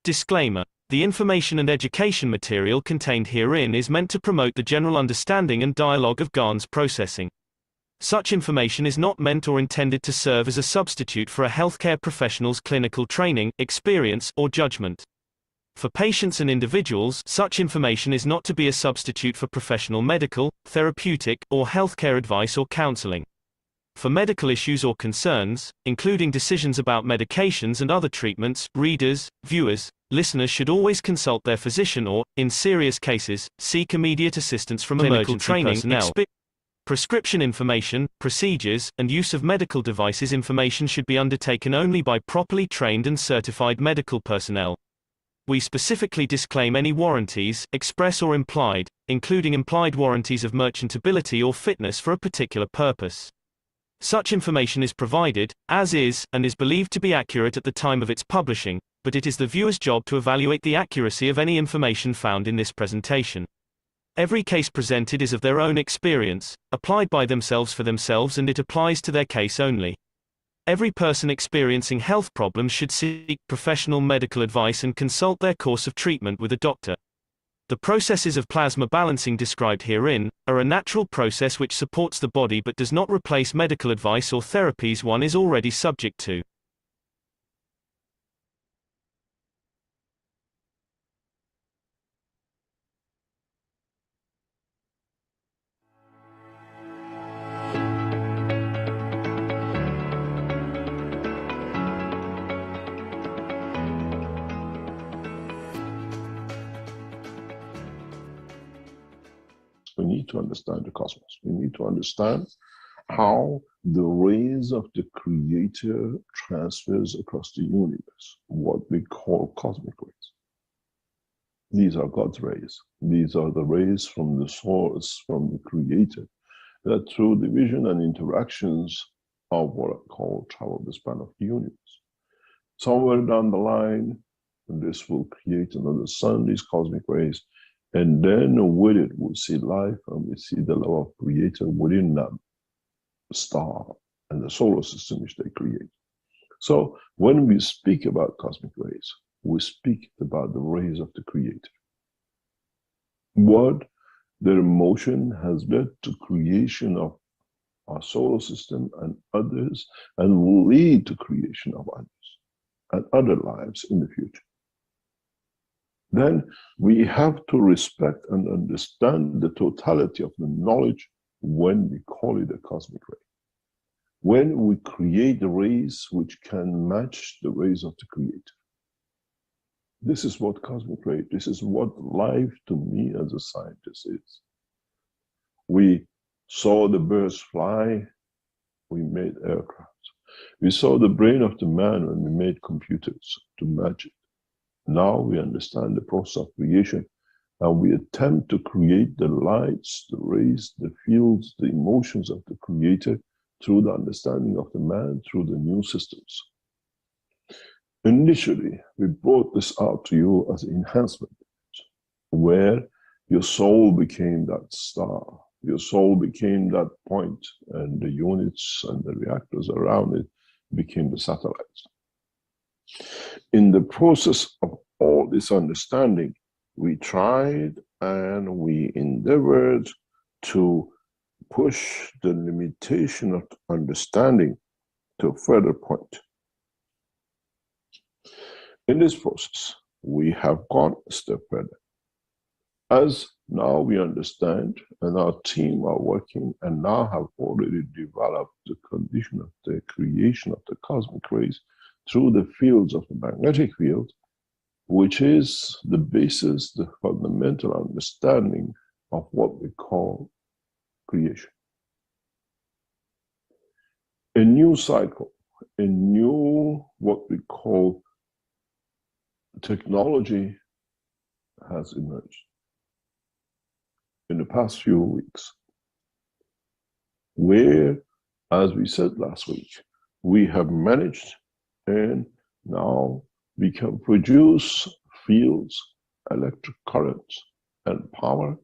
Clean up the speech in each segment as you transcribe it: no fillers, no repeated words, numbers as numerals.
Disclaimer: the information and education material contained herein is meant to promote the general understanding and dialogue of GANs processing. Such information is not meant or intended to serve as a substitute for a healthcare professional's clinical training, experience, or judgment. For patients and individuals, such information is not to be a substitute for professional medical, therapeutic, or healthcare advice or counseling. For medical issues or concerns, including decisions about medications and other treatments, readers, viewers, listeners should always consult their physician or, in serious cases, seek immediate assistance from clinical training personnel. Prescription information, procedures, and use of medical devices information should be undertaken only by properly trained and certified medical personnel. We specifically disclaim any warranties, express or implied, including implied warranties of merchantability or fitness for a particular purpose. Such information is provided, as is, and is believed to be accurate at the time of its publishing, but it is the viewer's job to evaluate the accuracy of any information found in this presentation. Every case presented is of their own experience, applied by themselves for themselves, and it applies to their case only. Every person experiencing health problems should seek professional medical advice and consult their course of treatment with a doctor. The processes of plasma balancing described herein are a natural process which supports the body but does not replace medical advice or therapies one is already subject to. We need to understand the cosmos. We need to understand how the rays of the Creator transfers across the universe, what we call cosmic rays. These are God's rays. These are the rays from the source, from the Creator, that through division and interactions of what I call travel the span of the universe. Somewhere down the line, this will create another sun, these cosmic rays, and then with it, we see life and we see the love of Creator within that star and the solar system which they create. So when we speak about cosmic rays, we speak about the rays of the Creator. What their motion has led to creation of our solar system and others, and will lead to creation of others and other lives in the future. Then we have to respect and understand the totality of the knowledge when we call it a cosmic ray. When we create the rays which can match the rays of the Creator. This is what cosmic ray, this is what life to me as a scientist is. We saw the birds fly, we made aircraft. We saw the brain of the man when we made computers to match it. Now we understand the process of creation, and we attempt to create the lights, the rays, the fields, the emotions of the Creator through the understanding of the man, through the new systems. Initially, we brought this out to you as enhancement, where your soul became that star, your soul became that point, and the units and the reactors around it became the satellites. In the process of all this understanding, we tried and we endeavored to push the limitation of understanding to a further point. In this process, we have gone a step further. As now we understand, and our team are working and now have already developed the condition of the creation of the cosmic rays through the fields of the magnetic field, which is the basis, the fundamental understanding of what we call creation. A new cycle, a new what we call technology has emerged in the past few weeks, where, as we said last week, we have managed, and now we can produce fields, electric currents, and power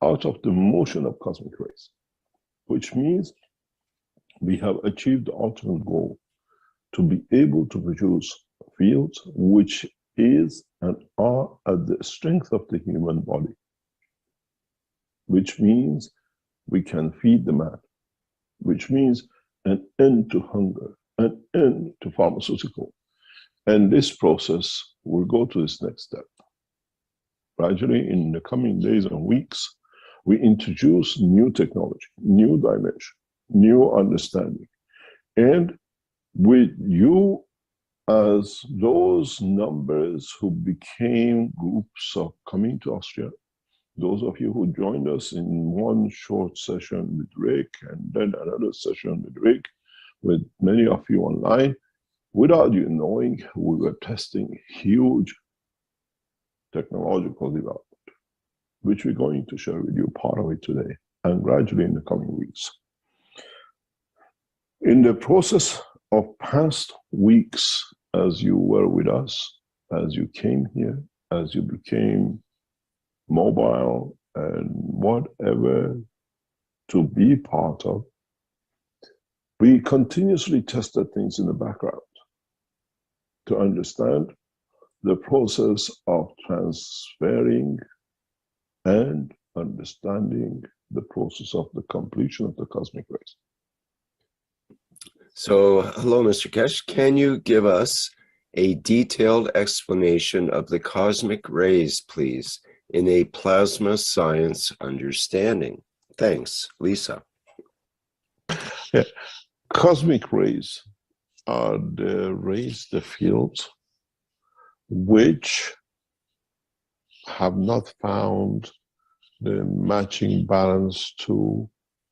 out of the motion of cosmic rays, which means we have achieved the ultimate goal to be able to produce fields which is and are at the strength of the human body, which means we can feed the man, which means an end to hunger, an end to pharmaceutical. And this process will go to this next step. Gradually, in the coming days and weeks, we introduce new technology, new dimension, new understanding. And with you as those numbers who became groups of coming to Austria, those of you who joined us in one short session with Rick and then another session with Rick, with many of you online, without you knowing, we were testing huge technological development, which we're going to share with you part of it today and gradually in the coming weeks. In the process of past weeks, as you were with us, as you came here, as you became mobile and whatever to be part of, we continuously tested things in the background to understand the process of transferring and understanding the process of the completion of the cosmic rays. So, hello, Mr. Keshe. Can you give us a detailed explanation of the cosmic rays, please, in a plasma science understanding? Thanks, Lisa. Yeah. Cosmic rays are the rays, the fields, which have not found the matching balance to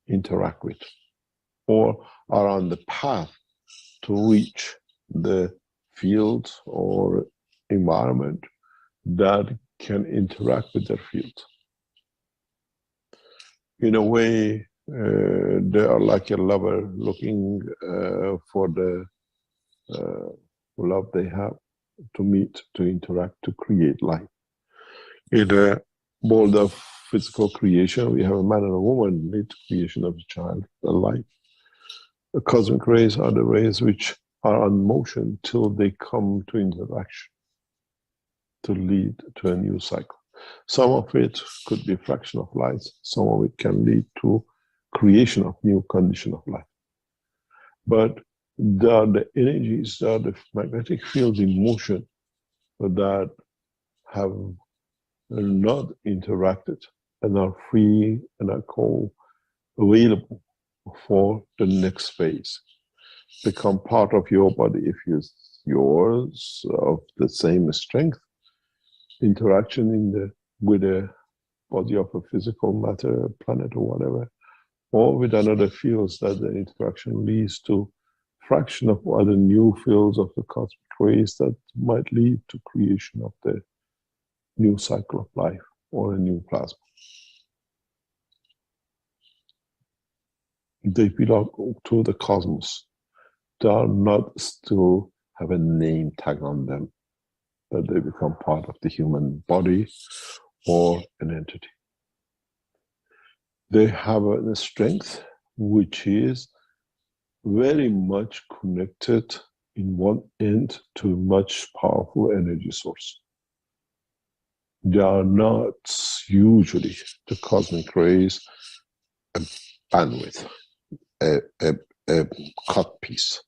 interact with, or are on the path to reach the field or environment that can interact with their field. In a way, they are like a lover looking for the love they have to meet, to interact, to create life. In a world of physical creation, we have a man and a woman lead to creation of a child, a life. The cosmic rays are the rays which are on motion till they come to interaction, to lead to a new cycle. Some of it could be a fraction of light, some of it can lead to creation of new condition of life. But there are the energies, there are the magnetic fields in motion that have not interacted and are free and are called available for the next phase. Become part of your body if it's yours, of the same strength. Interaction in the with the body of a physical matter, planet or whatever, or with another fields that the interaction leads to fraction of other new fields of the cosmic rays that might lead to creation of the new cycle of life or a new plasma. They belong to the cosmos. They are not still have a name tag on them, but they become part of the human body or an entity. They have a strength which is very much connected in one end to a much powerful energy source. They are not usually, the cosmic rays, a bandwidth, a cut piece.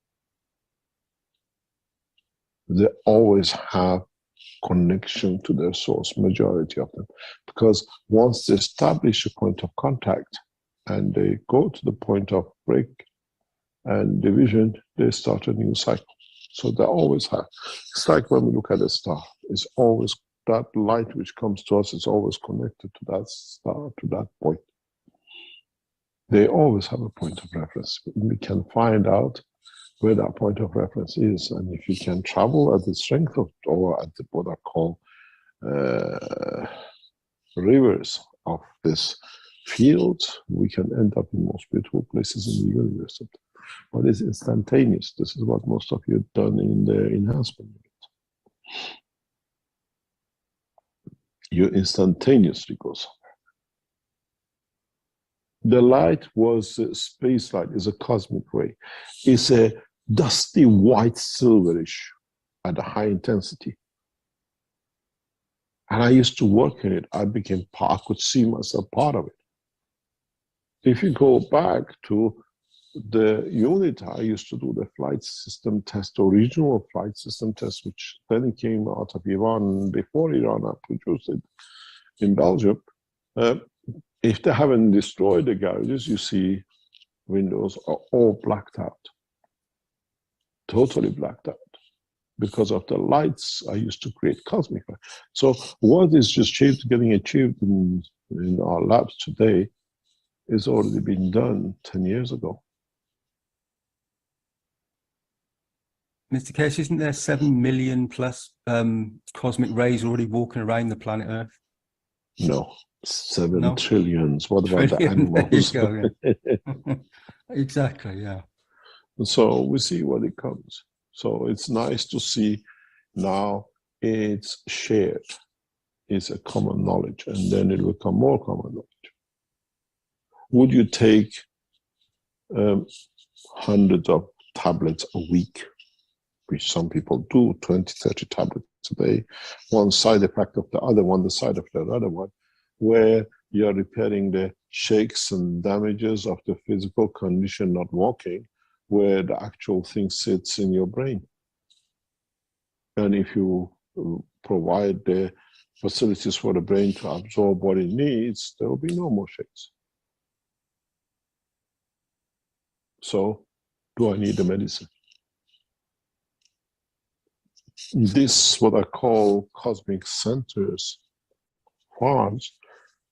They always have connection to their source, majority of them, because once they establish a point of contact and they go to the point of break and division, they start a new cycle. So they always have. It's like when we look at a star, it's always that light which comes to us is always connected to that star, to that point. They always have a point of reference. We can find out where that point of reference is, and if you can travel at the strength of, or at the, what I call rivers of this field, we can end up in most beautiful places in the universe. But it's instantaneous. This is what most of you have done in the enhancement unit. You instantaneously go somewhere. The light was a space light, is a cosmic ray. It's a dusty white silverish at a high intensity. And I used to work in it. I could see myself part of it. If you go back to the unit, I used to do the flight system test, original flight system test, which then came out of Iran. Before Iran, I produced it in Belgium. If they haven't destroyed the garages, you see windows are all blacked out, totally blacked out. Because of the lights I used to create cosmic light. So what is just getting achieved in our labs today is already been done 10 years ago. Mr. Keshe, isn't there 7 million plus cosmic rays already walking around the planet Earth? No, 7 trillions. What about the animals? animals? There you go, yeah. Exactly, yeah. So we see what it comes. So it's nice to see now it's shared. It's a common knowledge, and then it will become more common knowledge. Would you take hundreds of tablets a week, which some people do, 20, 30 tablets a day, one side effect of the other one, the side of the other one, where you're repairing the shakes and damages of the physical condition, not walking, where the actual thing sits in your brain. And if you provide the facilities for the brain to absorb what it needs, there will be no more shakes. So, do I need the medicine? This, what I call cosmic centers, farms,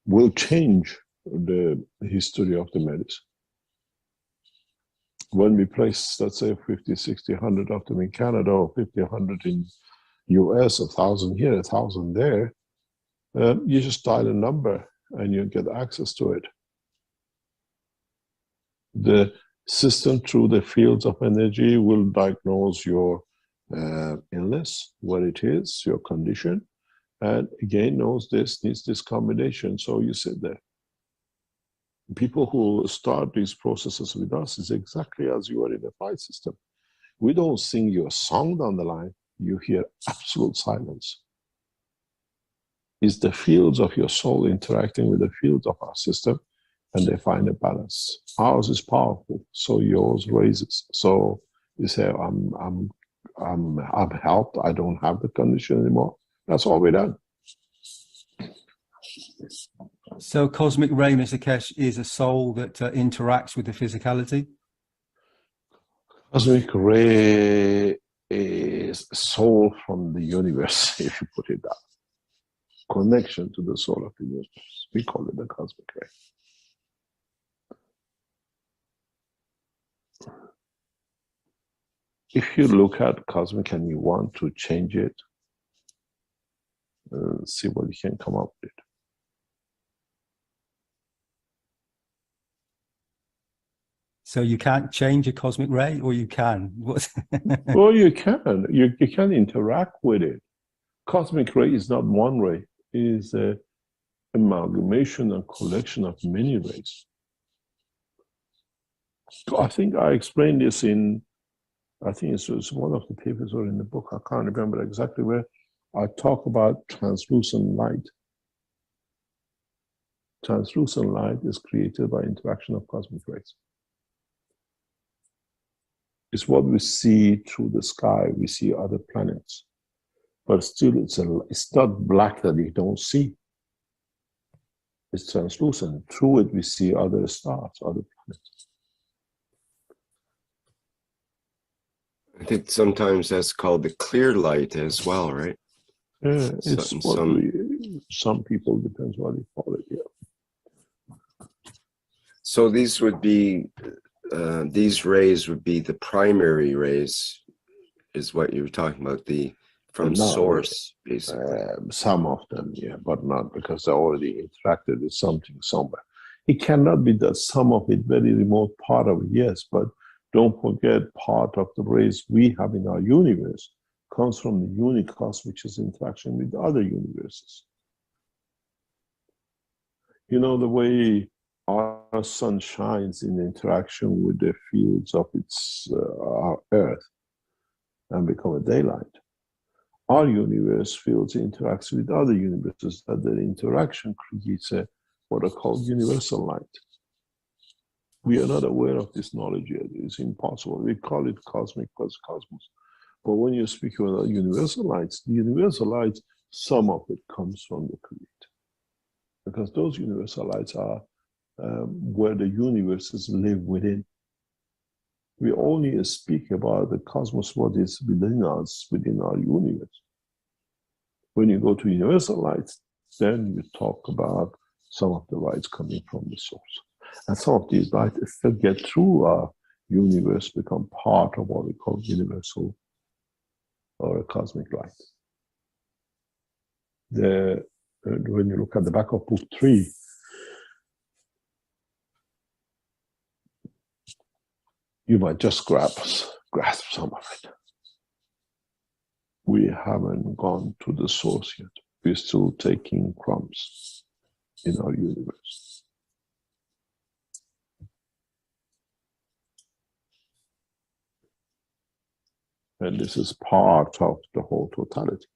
will change the history of the medicine. When we place, let's say, 50, 60, 100 of them in Canada, or 50, 100 in US, 1,000 here, 1,000 there, you just dial a number and you get access to it. The system, through the fields of energy, will diagnose your illness, what it is, your condition, and again knows this needs this combination. So you sit there. People who start these processes with us is exactly as you are in the flight system. We don't sing you a song down the line, you hear absolute silence. It's the fields of your soul interacting with the fields of our system, and they find a balance. Ours is powerful, so yours raises. So you say, I'm helped, I don't have the condition anymore. That's all we're done. So cosmic ray, Mr. Keshe, is a soul that interacts with the physicality? Cosmic ray is soul from the universe, if you put it that. Connection to the soul of the universe. We call it the cosmic ray. If you look at cosmic and you want to change it, see what you can come up with. So you can't change a cosmic ray, or you can? Well, you can. You can interact with it. Cosmic ray is not one ray. It is an amalgamation and collection of many rays. I think I explained this in, I think it's one of the papers or in the book, I can't remember exactly where, I talk about translucent light. Translucent light is created by interaction of cosmic rays. It's what we see through the sky. We see other planets, but still it's not black that you don't see. It's translucent. Through it, we see other stars, other planets. I think sometimes that's called the clear light as well, right? Yeah, it's some people, depends what they call it, yeah. So these would be, these rays would be the primary rays, is what you were talking about, from source, basically. Some of them, yeah, but not, because they already interacted with something somewhere. It cannot be that some of it, very remote part of it, yes, but don't forget part of the rays we have in our universe comes from the unicos, which is interaction with other universes. You know, the way our sun shines in interaction with the fields of our Earth and become a daylight. our universe fields interacts with other universes, that the interaction creates what are called universal light. We are not aware of this knowledge yet. It's impossible. We call it cosmic plus cosmos. But when you speak about universal lights, the universal lights, some of it comes from the Creator. Because those universal lights are where the universes live within. We only speak about the cosmos, what is within us, within our universe. When you go to universal lights, then you talk about some of the lights coming from the source. And some of these lights, if they get through our universe, become part of what we call universal or a cosmic light. When you look at the back of book 3, you might just grasp some of it. We haven't gone to the source yet. We're still taking crumbs in our universe. And this is part of the whole totality.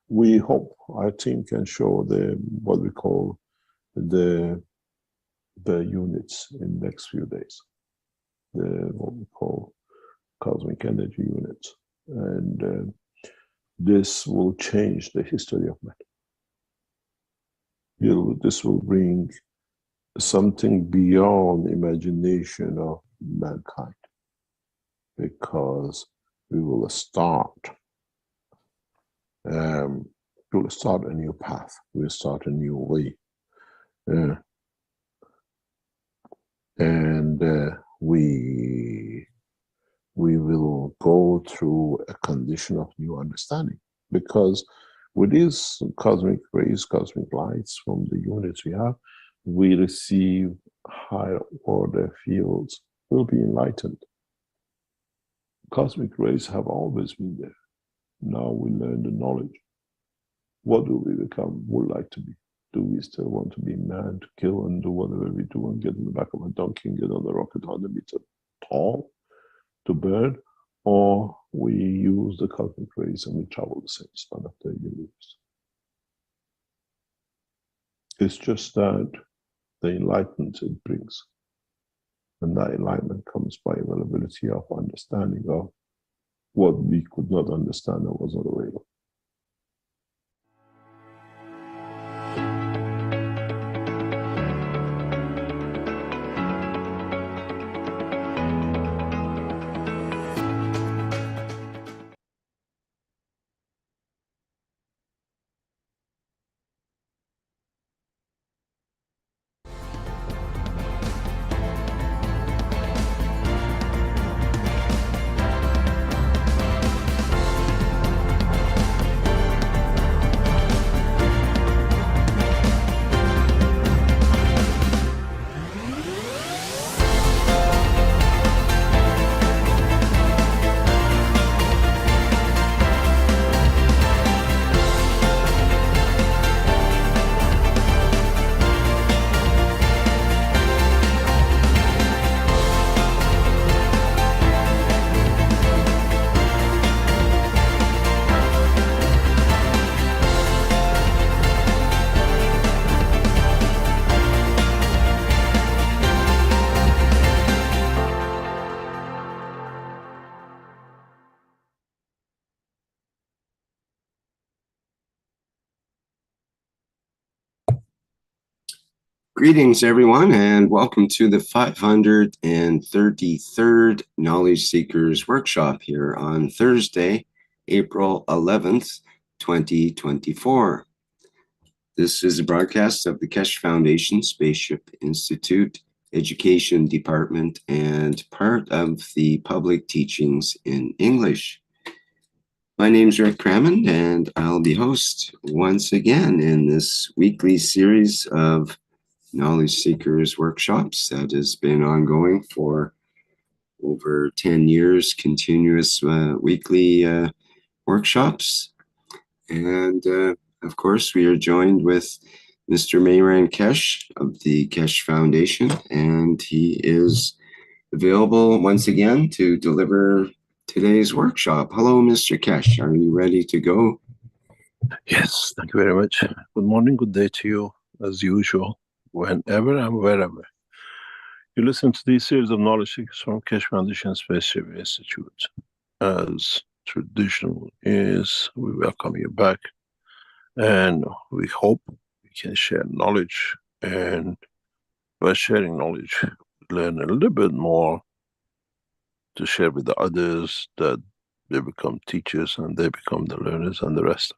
We hope our team can show what we call the units in the next few days. What we call cosmic energy units. And this will change the history of matter. This will bring something beyond imagination of mankind, because we will start a new path. We'll start a new way. And we will go through a condition of new understanding, because with these cosmic rays, cosmic lights from the units we have, we receive higher order fields, will be enlightened. Cosmic rays have always been there. Now we learn the knowledge. What do we become, would like to be? Do we still want to be man, to kill and do whatever we do and get in the back of a donkey and get on the rocket 100 meters tall to burn? Or we use the cosmic rays and we travel the same span of the universe? It's just that the enlightenment it brings. And that enlightenment comes by availability of understanding of what we could not understand and was not available. Greetings, everyone, and welcome to the 533rd Knowledge Seekers Workshop here on Thursday, April 11th, 2024. This is a broadcast of the Keshe Foundation, Spaceship Institute, Education Department, and part of the Public Teachings in English. My name is Rick Crammond, and I'll be host once again in this weekly series of Knowledge Seekers workshops that has been ongoing for over 10 years, continuous weekly workshops. And of course, we are joined with Mr. Mehran Keshe of the Keshe Foundation, and he is available once again to deliver today's workshop. Hello, Mr. Keshe. Are you ready to go? Yes, thank you very much. Good morning, good day to you, as usual, whenever and wherever. You listen to these series of knowledge seekers from Keshe Foundation Spaceship Institute. As traditional is, we welcome you back, and we hope we can share knowledge, and by sharing knowledge, learn a little bit more to share with the others, that they become teachers and they become the learners and the rest.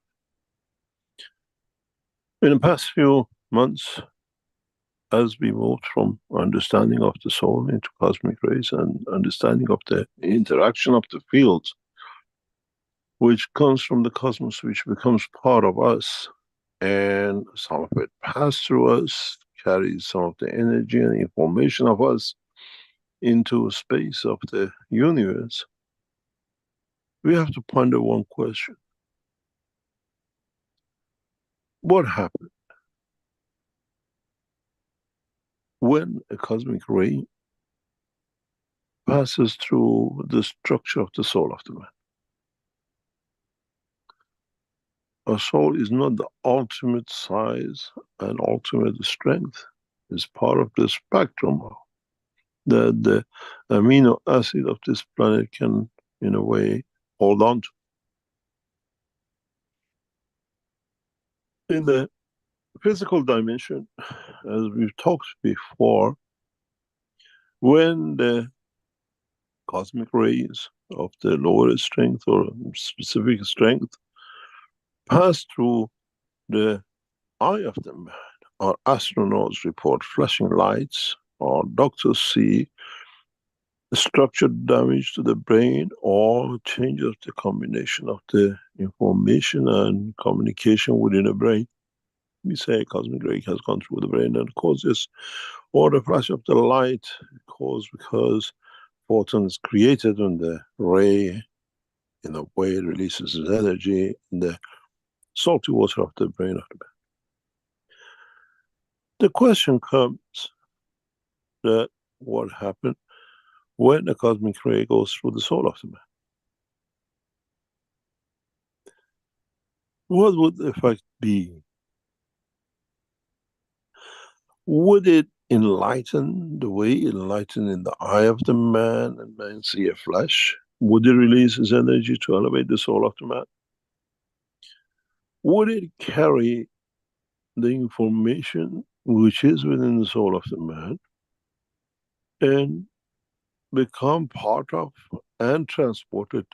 In the past few months, as we moved from understanding of the soul into cosmic rays and understanding of the interaction of the fields, which comes from the cosmos, which becomes part of us, and some of it passes through us, carries some of the energy and information of us into space of the universe, we have to ponder one question. What happened when a cosmic ray passes through the structure of the soul of the man? Our soul is not the ultimate size and ultimate strength. It's part of the spectrum that the amino acid of this planet can, in a way, hold on to. In the physical dimension, as we've talked before, when the cosmic rays of the lower strength or specific strength pass through the eye of the man, our astronauts report flashing lights, our doctors see structural damage to the brain or change of the combination of the information and communication within the brain. We say cosmic ray has gone through the brain and causes, or the flash of the light caused because photon is created when the ray, in a way, releases its energy in the salty water of the brain of the man. The question comes that what happened when a cosmic ray goes through the soul of the man? What would the effect be? Would it enlighten the way it enlightened in the eye of the man and man see a flash? Would it release his energy to elevate the soul of the man? Would it carry the information which is within the soul of the man and become part of and transported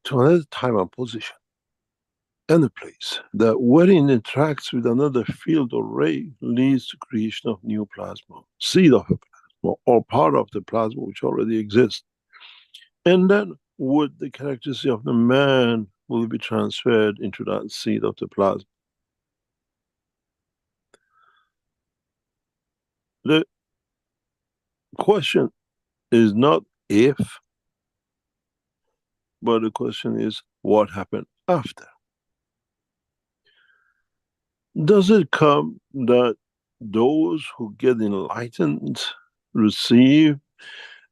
to another time and position and a place that wherein it interacts with another field or ray leads to creation of new plasma, seed of a plasma, or part of the plasma which already exists? And then would the characteristics of the man will be transferred into that seed of the plasma? The question is not if, but the question is what happened after. Does it come that those who get enlightened receive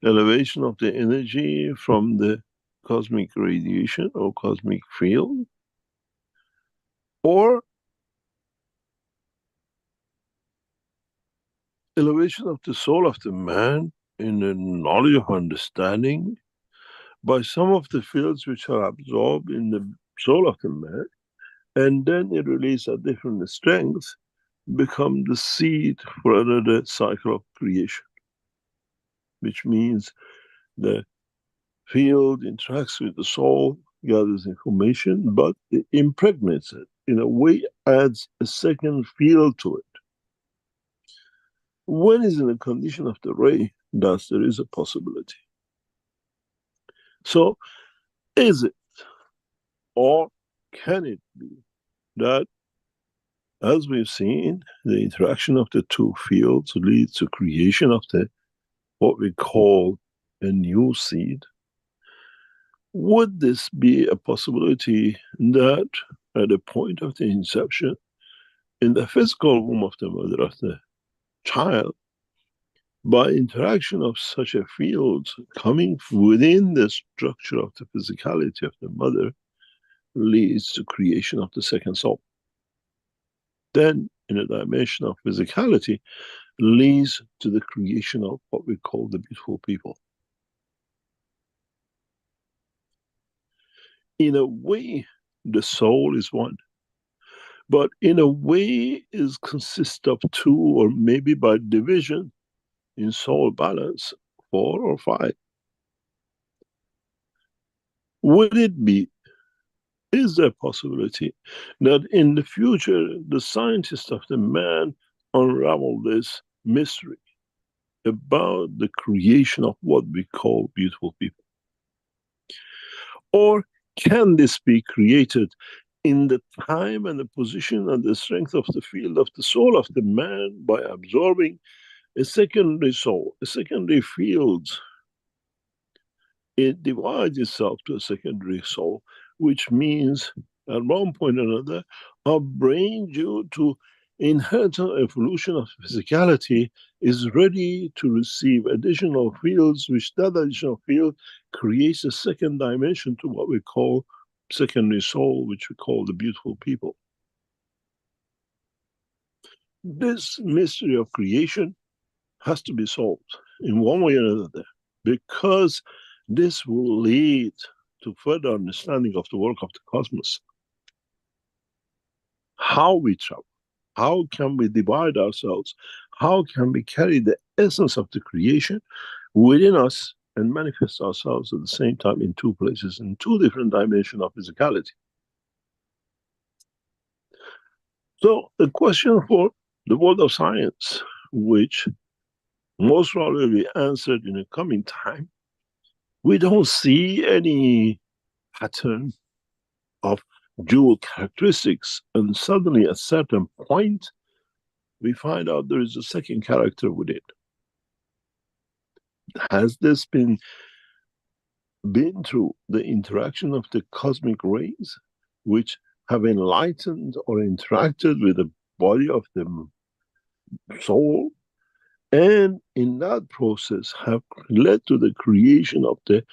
elevation of the energy from the cosmic radiation or cosmic field? Or elevation of the soul of the man in the knowledge of understanding by some of the fields which are absorbed in the soul of the man, and then it releases at different strengths, become the seed for another cycle of creation, which means the field interacts with the soul, gathers information, but it impregnates it. In a way, adds a second field to it. When is in the condition of the ray, thus there is a possibility. So, is it or can it be that, as we've seen, the interaction of the two fields leads to creation of the what we call a new seed? Would this be a possibility that at the point of the inception, in the physical womb of the mother of the child, by interaction of such a field coming within the structure of the physicality of the mother, leads to creation of the second soul. Then, in a dimension of physicality, leads to the creation of what we call the beautiful people. In a way, the soul is one, but in a way it consists of two, or maybe by division in soul balance, 4 or 5. Would it be, is there a possibility that in the future the scientists of the man unravel this mystery about the creation of what we call beautiful people? Or can this be created in the time and the position and the strength of the field of the soul of the man by absorbing a secondary soul, a secondary field? It divides itself to a secondary soul, which means at one point or another, our brain, due to inherent evolution of physicality, is ready to receive additional fields, which that additional field creates a second dimension to what we call secondary soul, which we call the beautiful people. This mystery of creation has to be solved in one way or another, because this will lead to further understanding of the work of the cosmos. How we travel, how can we divide ourselves, how can we carry the essence of the creation within us and manifest ourselves at the same time in two places, in two different dimensions of physicality. So the question for the world of science, which most probably will be answered in the coming time, we don't see any pattern of dual characteristics, and suddenly at a certain point, we find out there is a second character with it. Has this been through the interaction of the cosmic rays, which have enlightened or interacted with the body of the soul, and in that process have led to the creation of the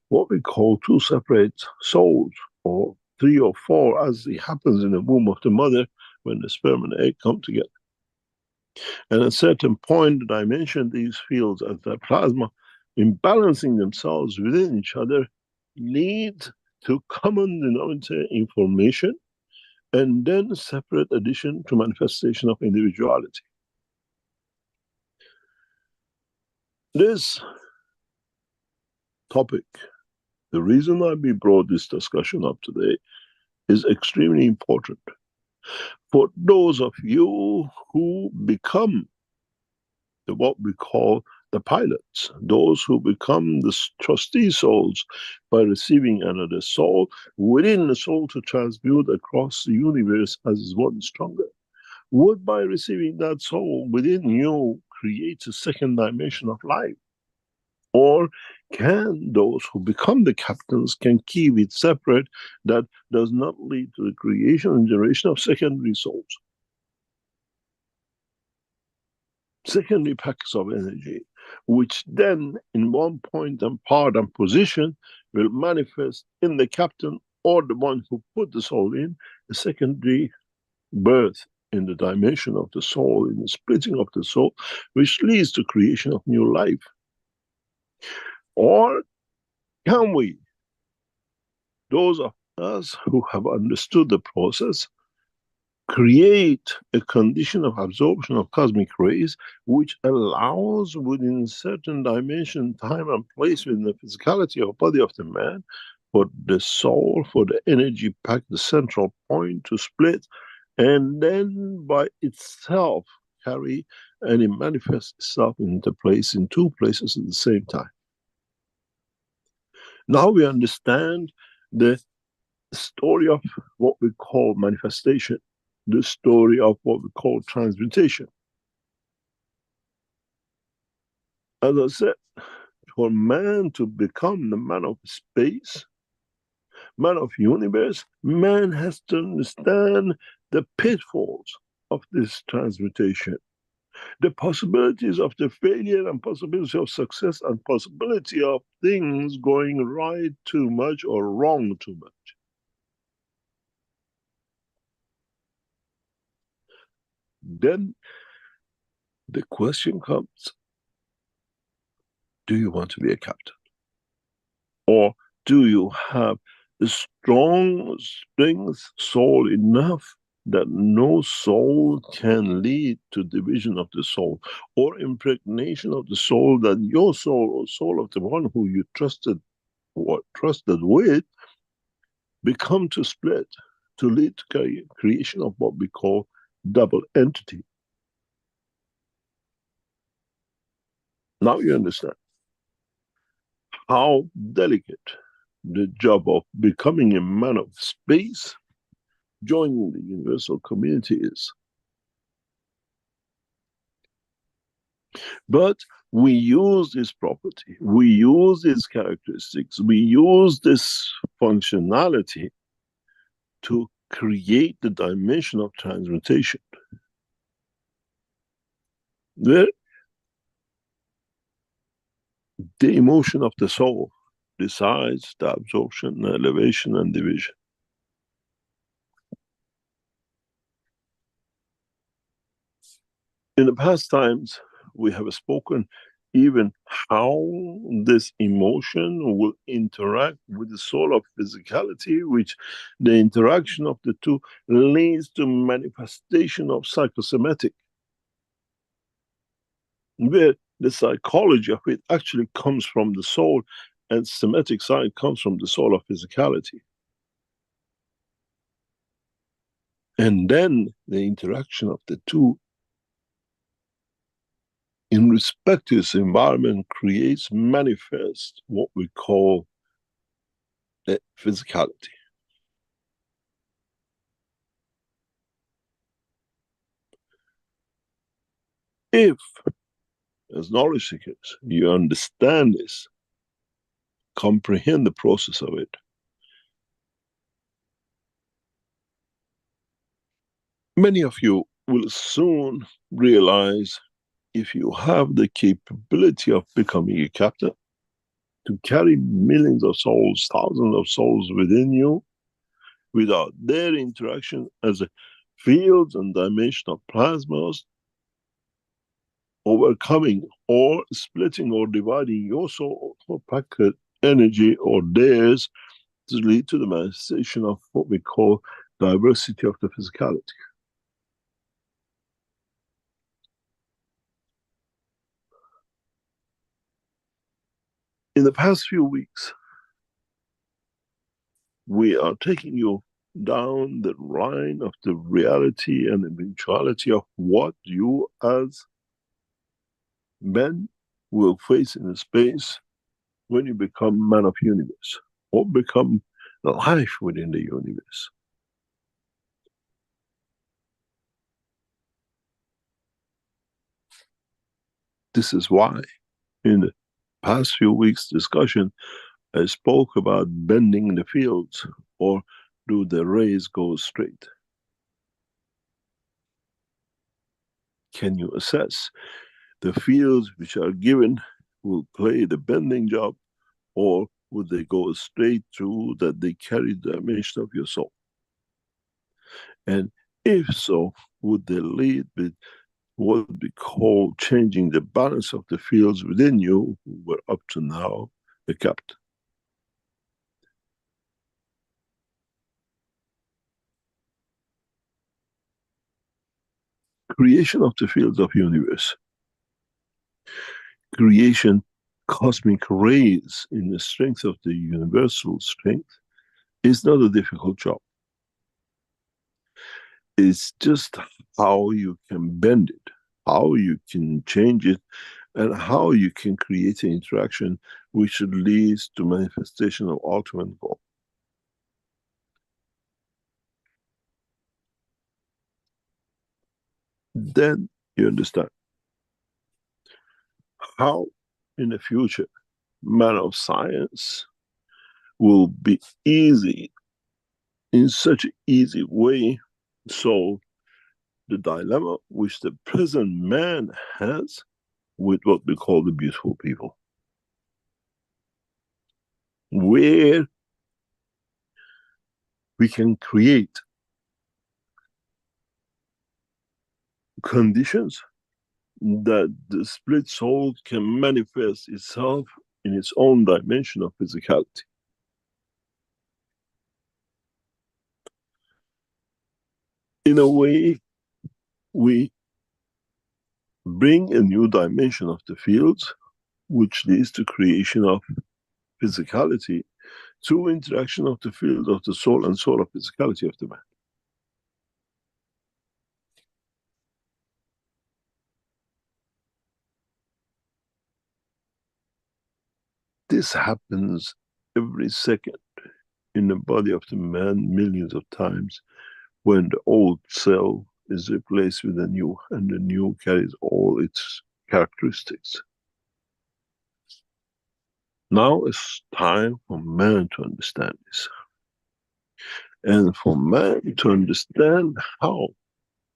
what we call two separate souls, or 3 or 4, as it happens in the womb of the mother when the sperm and egg come together. And at a certain point, the dimension these fields as the plasma, in balancing themselves within each other, lead to common denominator information, and then separate addition to manifestation of individuality. This topic, the reason why we brought this discussion up today, is extremely important for those of you who become what we call the pilots, those who become the trustee souls by receiving another soul within the soul to transmute across the universe as one stronger. Would by receiving that soul within you create a second dimension of life? Or can those who become the captains can keep it separate, that does not lead to the creation and generation of secondary souls? Secondary packets of energy, which then in one point and part and position will manifest in the captain or the one who put the soul in, a secondary birth in the dimension of the soul, in the splitting of the soul, which leads to creation of new life. Or can we, those of us who have understood the process, create a condition of absorption of cosmic rays which allows within certain dimension, time and place within the physicality of body of the man, for the soul, for the energy pack, the central point to split, and then by itself carry, and it manifests itself into place in two places at the same time. Now we understand the story of what we call manifestation, the story of what we call transmutation. As I said, for man to become the man of space, man of universe, man has to understand the pitfalls of this transmutation, the possibilities of the failure and possibility of success, and possibility of things going right too much or wrong too much. Then the question comes, do you want to be a captain? Or do you have a strong strength soul enough that no soul can lead to division of the soul or impregnation of the soul, that your soul or soul of the one who you trusted or trusted with become to split, to lead to creation of what we call double entity. Now you understand how delicate the job of becoming a man of space, joining the universal community is. But we use this property, we use these characteristics, we use this functionality to create the dimension of transmutation, where the emotion of the soul decides the absorption, elevation, and division. In the past times, we have spoken even how this emotion will interact with the soul of physicality, which the interaction of the two leads to manifestation of psychosomatic, where the psychology of it actually comes from the soul, and somatic side comes from the soul of physicality. And then the interaction of the two in respect to its environment creates, manifest what we call the physicality. If, as knowledge seekers, you understand this, comprehend the process of it, many of you will soon realize, if you have the capability of becoming a captain, to carry millions of souls, thousands of souls within you, without their interaction as a fields and dimension of plasmas, overcoming or splitting or dividing your soul or packet energy or theirs, to lead to the manifestation of what we call diversity of the physicality. In the past few weeks, we are taking you down the line of the reality and eventuality of what you as men will face in space when you become man of universe, or become life within the universe. This is why in the past few weeks' discussion, I spoke about bending the fields, or do the rays go straight? Can you assess the fields which are given will play the bending job, or would they go straight through, that they carry the dimension of your soul? And if so, would they lead with what we call changing the balance of the fields within you, who were up to now the captain? Creation of the fields of universe, creation cosmic rays in the strength of the universal strength, is not a difficult job. It's just how you can bend it, how you can change it, and how you can create an interaction which leads to manifestation of ultimate goal. Then you understand how in the future man of science will be easy, in such an easy way, solve the dilemma which the present man has with what we call the beautiful people. Where we can create conditions that the split soul can manifest itself in its own dimension of physicality. In a way, we bring a new dimension of the fields, which leads to creation of physicality through interaction of the field of the soul and soul of physicality of the man. This happens every second in the body of the man millions of times when the old cell is replaced with a new, and the new carries all its characteristics. Now it's time for man to understand this. And for man to understand how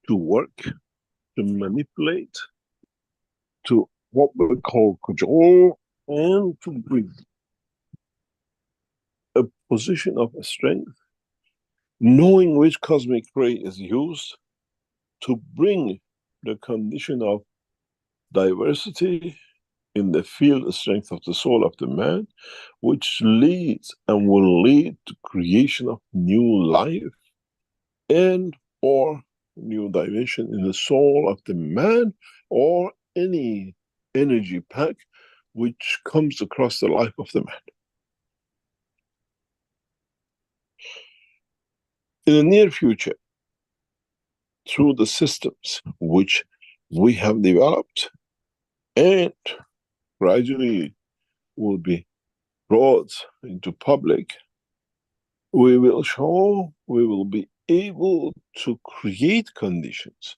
to work, to manipulate, to what we call control, and to bring a position of strength, knowing which cosmic ray is used to bring the condition of diversity in the field strength of the soul of the man, which leads and will lead to creation of new life and or new dimension in the soul of the man, or any energy pack which comes across the life of the man. In the near future, through the systems which we have developed and gradually will be brought into public, we will be able to create conditions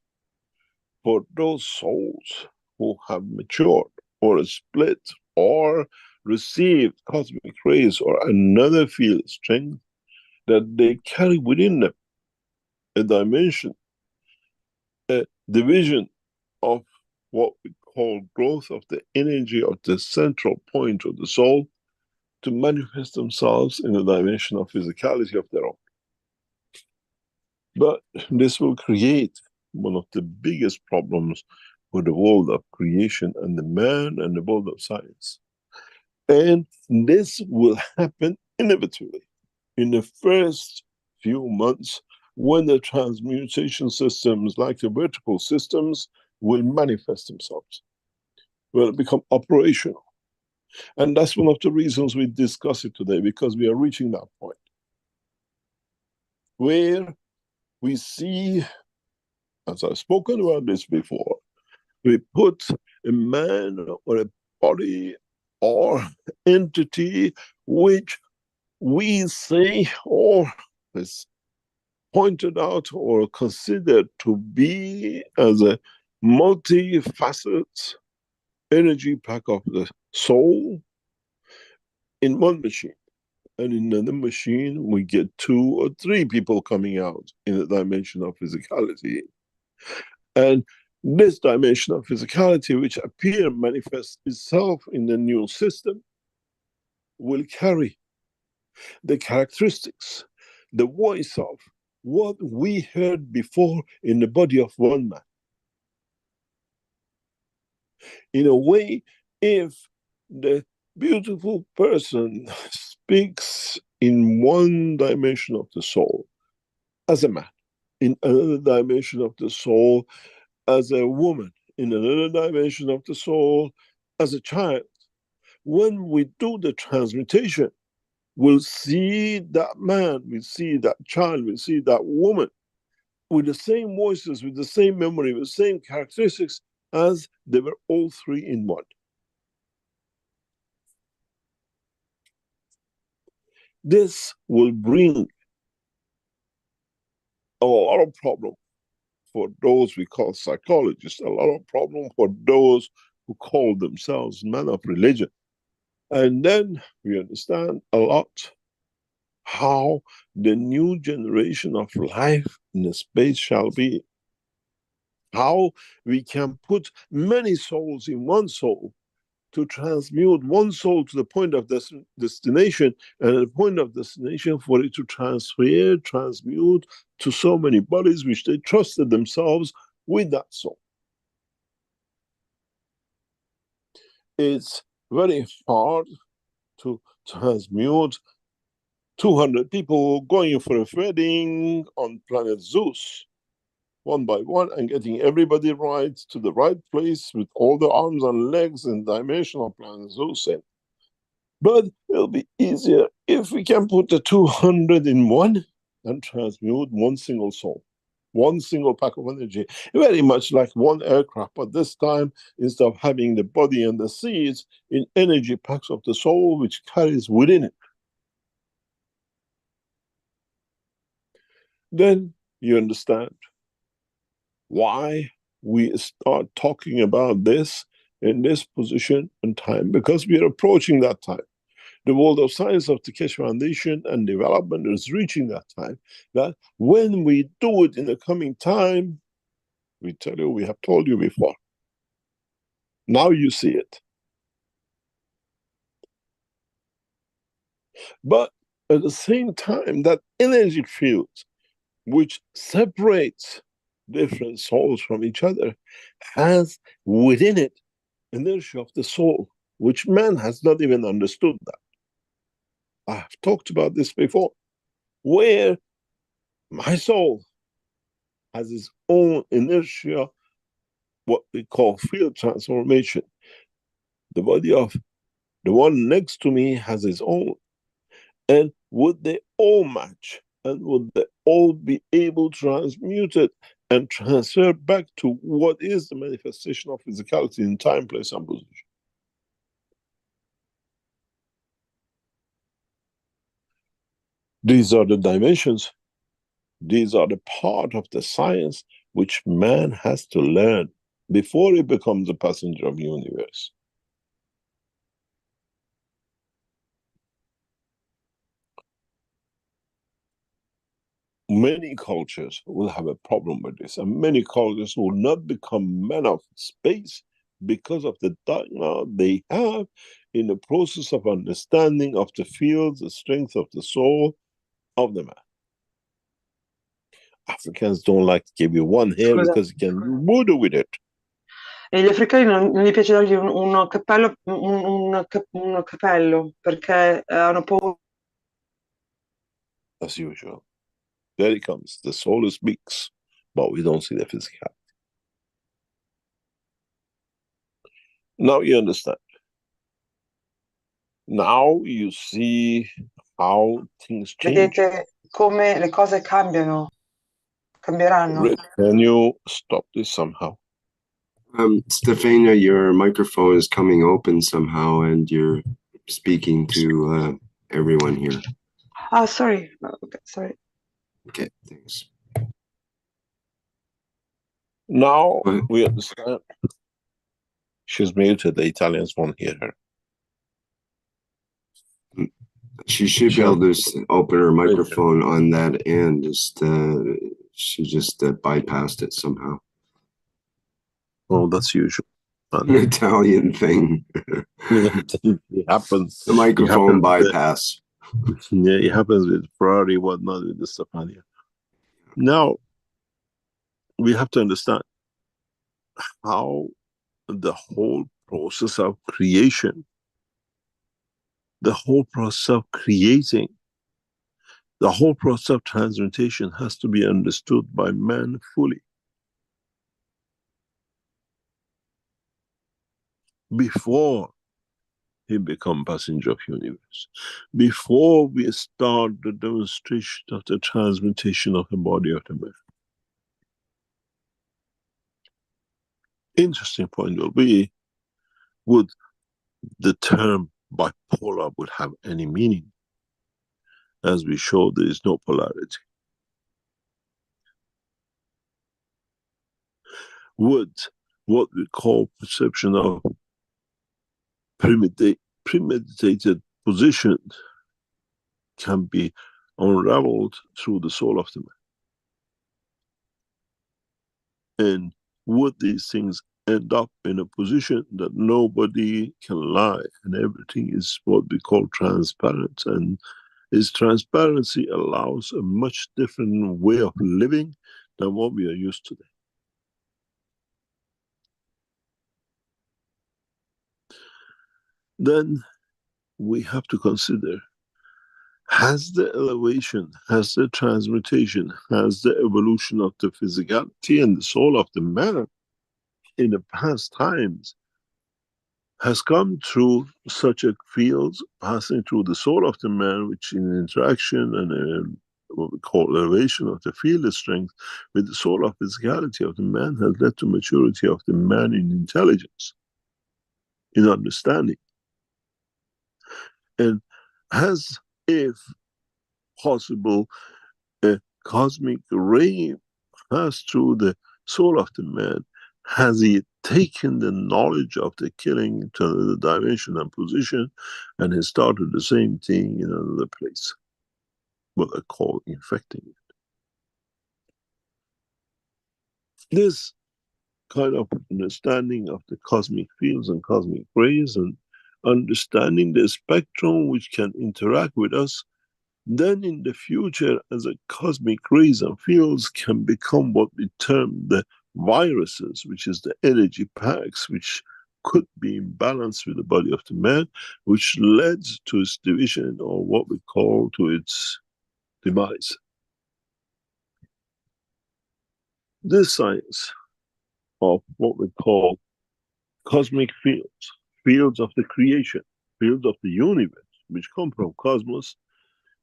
for those souls who have matured or split or received cosmic rays or another field strength, that they carry within them a dimension, a division of what we call growth of the energy of the central point of the soul, to manifest themselves in the dimension of physicality of their own. But this will create one of the biggest problems for the world of creation and the man and the world of science. And this will happen inevitably in the first few months, when the transmutation systems, like the vertical systems, will manifest themselves, will become operational. And that's one of the reasons we discuss it today, because we are reaching that point where we see, as I've spoken about this before, we put a man or a body or entity which we say or is pointed out or considered to be as a multifaceted energy pack of the soul in one machine. And in another machine, we get 2 or 3 people coming out in the dimension of physicality. And this dimension of physicality, which manifests itself in the new system, will carry the characteristics, the voice of what we heard before in the body of one man. In a way, if the beautiful person speaks in one dimension of the soul as a man, in another dimension of the soul as a woman, in another dimension of the soul as a child, when we do the transmutation, we'll see that man, we'll see that child, we'll see that woman with the same voices, with the same memory, with the same characteristics, as they were all 3 in one. This will bring a lot of problem for those we call psychologists, a lot of problem for those who call themselves men of religion. And then we understand a lot how the new generation of life in the space shall be. How we can put many souls in one soul to transmute one soul to the point of destination, and at the point of destination for it to transmute to so many bodies which they trusted themselves with that soul. it's very hard to transmute 200 people going for a wedding on planet Zeus, one by one, and getting everybody right to the right place with all the arms and legs and dimension of planet Zeus in. But it'll be easier if we can put the 200 in one and transmute one single soul, one single pack of energy, very much like one aircraft, but this time, instead of having the body and the seats, in energy packs of the soul, which carries within it. Then you understand why we start talking about this in this position and time, because we are approaching that time. The world of science of the Keshe Foundation and development is reaching that time, that when we do it in the coming time, we tell you, we have told you before. Now you see it. But at the same time, that energy field, which separates different souls from each other, has within it inertia of the soul, which man has not even understood that. I have talked about this before, where my soul has its own inertia, what we call field transformation. The body of the one next to me has its own. And would they all match? And would they all be able to transmute it and transfer back to what is the manifestation of physicality in time, place, and position? These are the dimensions. These are the part of the science which man has to learn before he becomes a passenger of the universe. Many cultures will have a problem with this, and many cultures will not become men of space because of the dogma they have in the process of understanding of the fields, the strength of the soul of the man. Africans don't like to give you one hair because you can do voodoo with it. E gli africani non gli piace dargli un cappello, un cappello perché hanno paura. As usual. There it comes. The soul speaks, but we don't see the physicality. Now you understand. Now you see how things change. Vedete come le cose cambiano, cambieranno. Rick, can you stop this somehow? Stefania, your microphone is coming open somehow and you're speaking to everyone here. Ah, sorry. Okay, sorry. Okay, thanks. Now we understand. She's muted. The Italians won't hear her. She should be able to open her microphone on that end. She just bypassed it somehow. Oh, that's usual. An Italian thing. It happens. The microphone bypass. Yeah, it happens with Ferrari, whatnot, with the Stefania. Now, we have to understand how the whole process of creation, the whole process of creating, the whole process of transmutation has to be understood by man fully. Before he become passenger of universe. Before we start the demonstration of the transmutation of the body of the man. Interesting point will be, would the term bipolar would have any meaning? As we showed, there is no polarity. Would what we call perception of premeditated position can be unraveled through the soul of the man? And would these things end up in a position that nobody can lie and everything is what we call transparent? And its transparency allows a much different way of living than what we are used to today. then we have to consider, has the elevation, has the transmutation, has the evolution of the physicality and the soul of the man in the past times has come through such a field, passing through the soul of the man, which in interaction and what we call elevation of the field strength with the soul of physicality of the man has led to maturity of the man in intelligence, in understanding. And as if possible, a cosmic ray passed through the soul of the man, has he taken the knowledge of the killing to another dimension and position, and has started the same thing in another place, what I call infecting it. This kind of understanding of the cosmic fields and cosmic rays and understanding the spectrum which can interact with us, then in the future, as a cosmic rays and fields can become what we term the viruses, which is the energy packs, which could be in balance with the body of the man, which led to its division, or what we call to its demise. This science of what we call cosmic fields, fields of the creation, fields of the universe, which come from cosmos,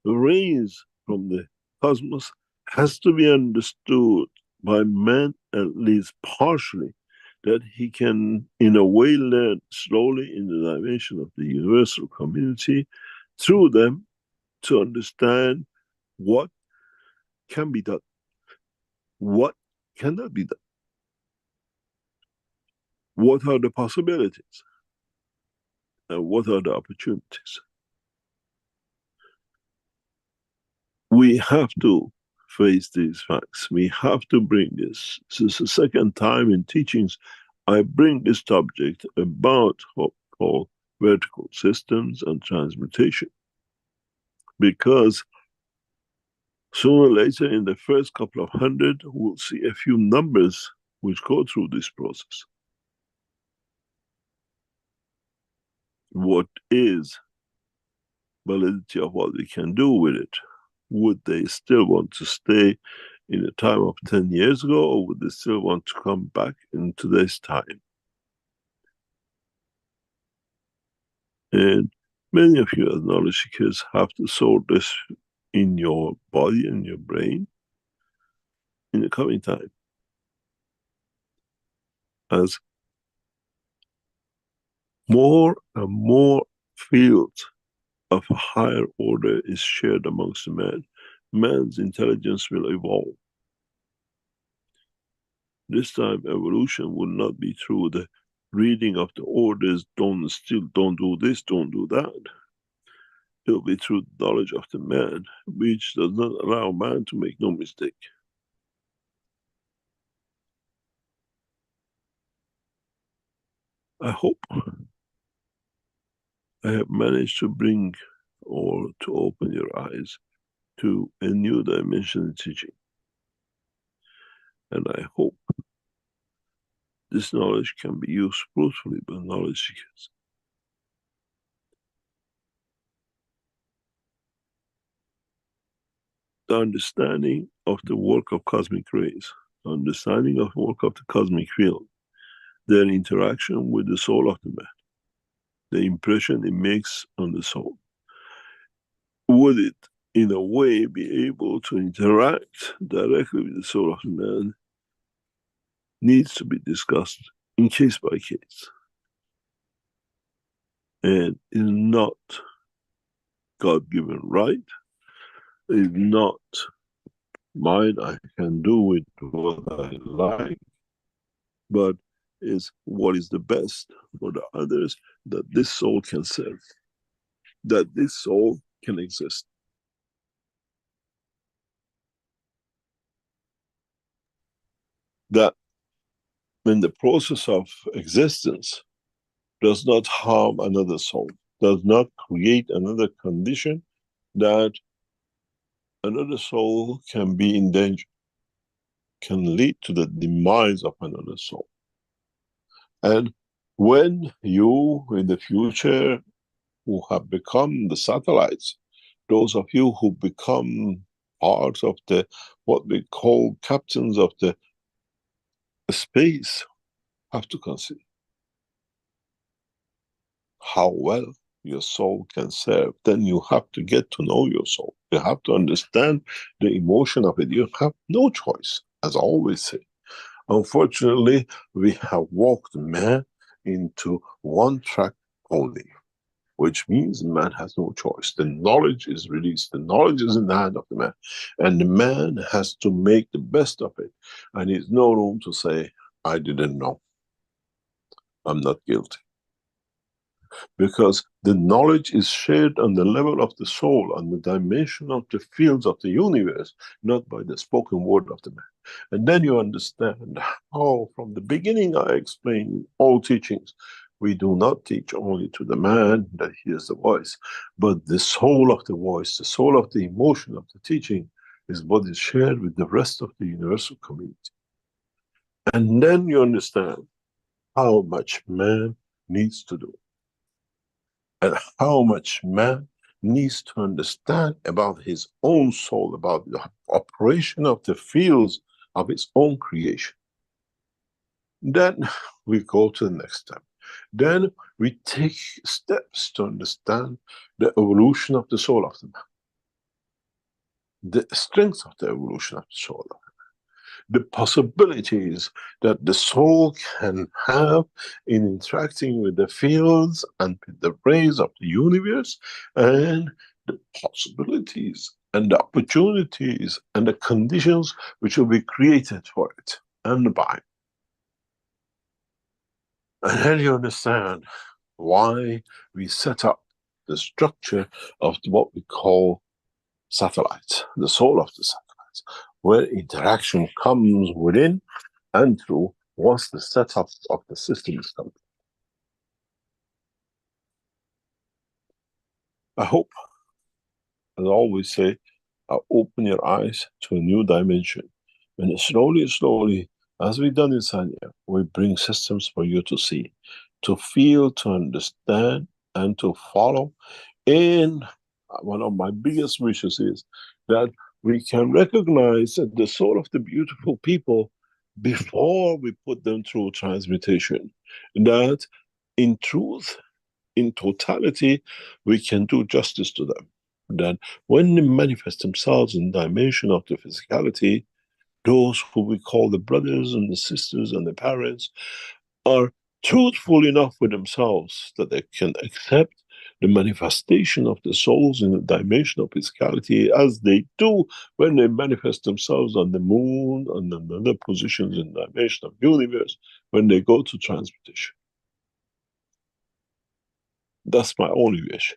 the rays from the cosmos, has to be understood by man at least partially, that he can in a way learn slowly in the dimension of the universal community through them to understand what can be done, what cannot be done, what are the possibilities, and what are the opportunities. We have to face these facts. We have to bring this. This is the second time in teachings I bring this subject about what we call vertical systems and transmutation. Because sooner or later, in the first couple of hundred, we'll see a few numbers which go through this process. What is validity of what we can do with it? Would they still want to stay in the time of 10 years ago, or would they still want to come back in today's time? And many of you as knowledge seekers have to sort this in your body and your brain in the coming time. As more and more fields of a higher order is shared amongst the man, man's intelligence will evolve. This time evolution will not be through the reading of the orders, don't do this, don't do that. It will be through the knowledge of the man, which does not allow man to make no mistake. I hope I have managed to bring or to open your eyes to a new dimension in teaching. And I hope this knowledge can be used fruitfully by knowledge seekers. The understanding of the work of cosmic rays, the understanding of the work of the cosmic field, their interaction with the soul of the man, the impression it makes on the soul. Would it, in a way, be able to interact directly with the soul of the man, needs to be discussed in case by case. And is not God-given right, is not mine, I can do with what I like, but is what is the best for the others, that this soul can serve, that this soul can exist. That when the process of existence does not harm another soul, does not create another condition that another soul can be in danger, can lead to the demise of another soul. And When you, in the future, who have become the satellites, those of you who become part of the, what we call captains of the space, have to consider how well your soul can serve. Then you have to get to know your soul. You have to understand the emotion of it. You have no choice, as I always say. Unfortunately, we have walked man into one track only, which means man has no choice. The knowledge is released. The knowledge is in the hand of the man. And the man has to make the best of it. And there's no room to say, I didn't know. I'm not guilty. Because the knowledge is shared on the level of the soul, on the dimension of the fields of the universe, not by the spoken word of the man. And then you understand how, from the beginning I explained in all teachings, we do not teach only to the man that hears the voice, but the soul of the voice, the soul of the emotion of the teaching is what is shared with the rest of the universal community. And then you understand how much man needs to do. And how much man needs to understand about his own soul, about the operation of the fields of his own creation. Then we go to the next step. Then we take steps to understand the evolution of the soul of the man. The strength of the evolution of the soul of the man. The possibilities that the soul can have in interacting with the fields and with the rays of the universe, and the possibilities and the opportunities and the conditions which will be created for it and by. And then you understand why we set up the structure of what we call satellites, the soul of the satellites, where interaction comes within and through once the setup of the system is complete. I hope, as I always say, open your eyes to a new dimension. And slowly, as we've done in Sanya, we bring systems for you to see, to feel, to understand, and to follow. And one of my biggest wishes is that we can recognize that the soul of the beautiful people before we put them through transmutation. That in truth, in totality, we can do justice to them. That when they manifest themselves in the dimension of the physicality, those who we call the brothers and the sisters and the parents are truthful enough with themselves that they can accept the manifestation of the souls in the dimension of physicality as they do when they manifest themselves on the moon and in other positions in the dimension of the universe when they go to transmutation. That's my only wish,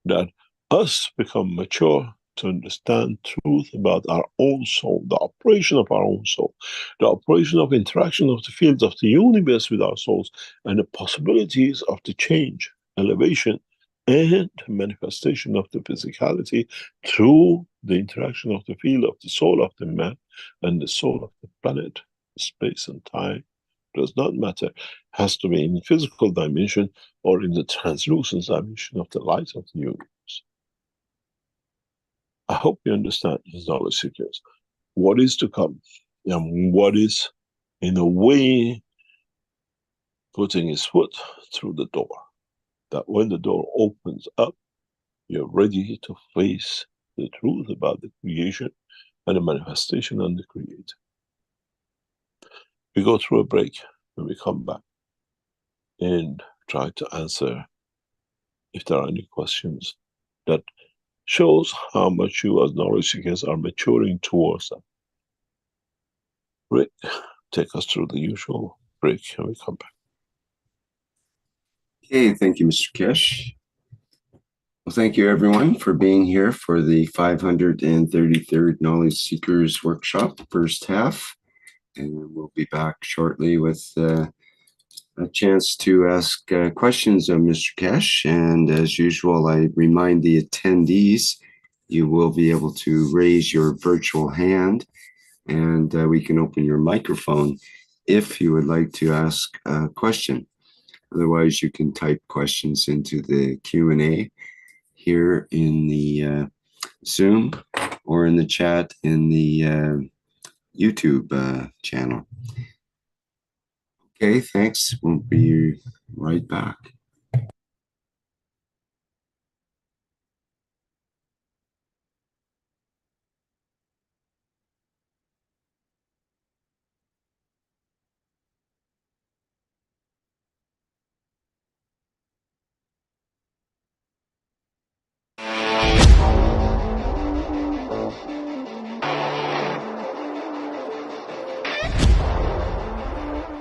that us become mature to understand truth about our own soul, the operation of our own soul, the operation of interaction of the fields of the universe with our souls, and the possibilities of the change, elevation, and manifestation of the physicality through the interaction of the field of the soul of the man and the soul of the planet. Space and time does not matter. It has to be in the physical dimension or in the translucent dimension of the light of the universe. I hope you understand, knowledge seekers, what is to come and what is, in a way, putting his foot through the door. That when the door opens up, you're ready to face the truth about the creation and the manifestation and the creator. We go through a break when we come back and try to answer if there are any questions that shows how much you as knowledge seekers are maturing towards that. Rick, take us through the usual break and we come back. Okay, thank you, Mr. Keshe. Well, thank you everyone for being here for the 533rd Knowledge Seekers Workshop, first half. And we'll be back shortly with a chance to ask questions of Mr. Keshe. And as usual, I remind the attendees, you will be able to raise your virtual hand and we can open your microphone if you would like to ask a question. Otherwise, you can type questions into the Q&A here in the Zoom or in the chat in the YouTube channel. Okay, thanks. We'll be right back.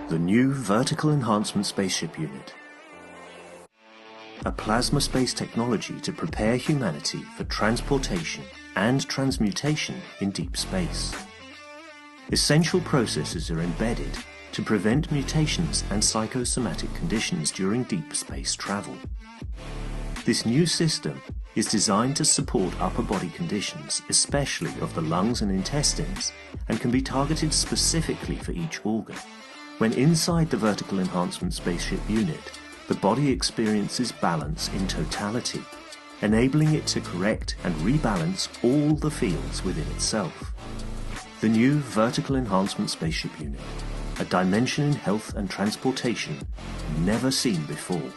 The new Vertical Enhancement Spaceship Unit. A plasma space technology to prepare humanity for transportation and transmutation in deep space. Essential processes are embedded to prevent mutations and psychosomatic conditions during deep space travel. This new system is designed to support upper body conditions, especially of the lungs and intestines, and can be targeted specifically for each organ. When inside the Vertical Enhancement Spaceship Unit, the body experiences balance in totality, enabling it to correct and rebalance all the fields within itself. The new Vertical Enhancement Spaceship Unit, a dimension in health and transportation never seen before.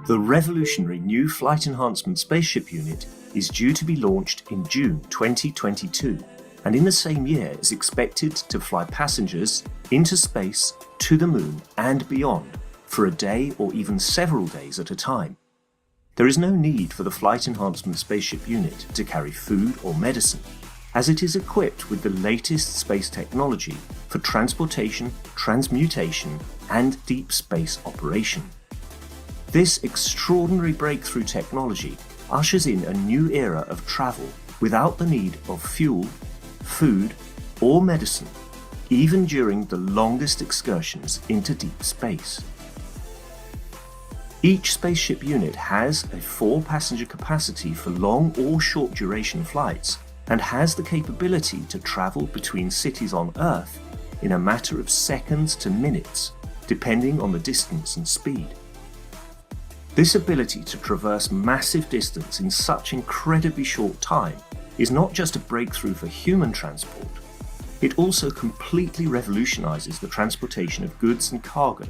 The revolutionary new Flight Enhancement Spaceship Unit is due to be launched in June 2022, and in the same year is expected to fly passengers into space, to the moon and beyond for a day or even several days at a time. There is no need for the Flight Enhancement Spaceship Unit to carry food or medicine, as it is equipped with the latest space technology for transportation, transmutation and deep space operation. This extraordinary breakthrough technology ushers in a new era of travel without the need of fuel, food, or medicine, even during the longest excursions into deep space. Each spaceship unit has a 4-passenger capacity for long or short duration flights and has the capability to travel between cities on Earth in a matter of seconds to minutes, depending on the distance and speed. This ability to traverse massive distance in such incredibly short time is not just a breakthrough for human transport, it also completely revolutionizes the transportation of goods and cargo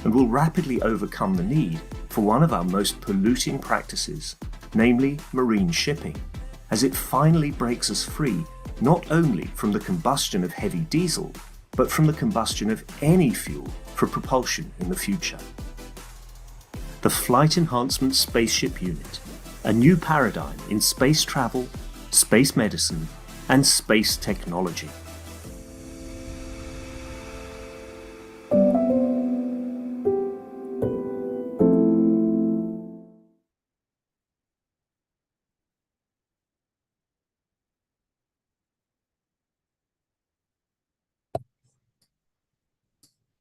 and will rapidly overcome the need for one of our most polluting practices, namely marine shipping, as it finally breaks us free not only from the combustion of heavy diesel, but from the combustion of any fuel for propulsion in the future. The Flight Enhancement Spaceship Unit, a new paradigm in space travel, space medicine, and space technology.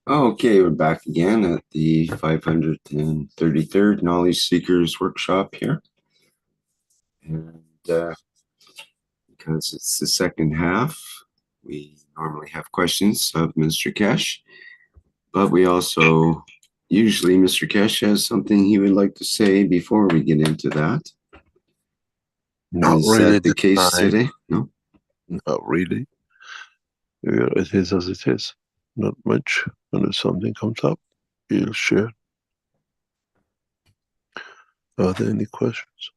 Okay, we're back again at the 533rd Knowledge Seekers Workshop here. And because it's the second half, we normally have questions of Mr. Keshe, but we also, usually Mr. Keshe has something he would like to say before we get into that. Not Is really that the this case time. today? No? Not really. It is as it is. Not much. And if something comes up, we'll share. Are there any questions?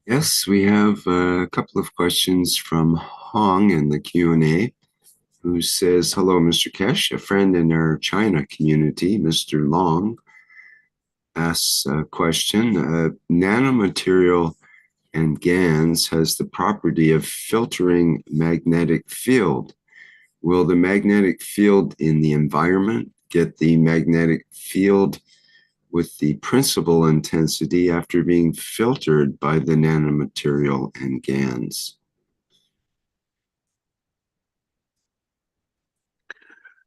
Yes, we have a couple of questions from Hong in the Q&A, who says, hello, Mr. Keshe. A friend in our China community, Mr. Long, asks a question. Nanomaterial and GANs has the property of filtering magnetic field. Will the magnetic field in the environment get the magnetic field with the principal intensity after being filtered by the nanomaterial and GANs?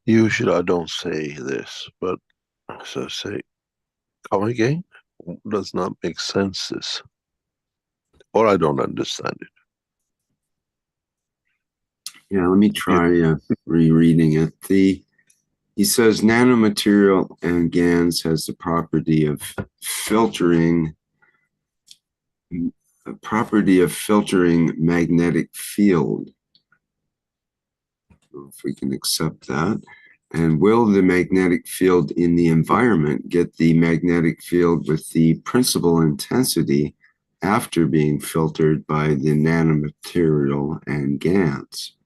Usually I don't say this, but as I say, come again? Does not make sense, this. Or I don't understand it. Yeah, let me try rereading it. He says nanomaterial and GANs has the property of filtering magnetic field. If we can accept that. And will the magnetic field in the environment get the magnetic field with the principal intensity after being filtered by the nanomaterial and GANs?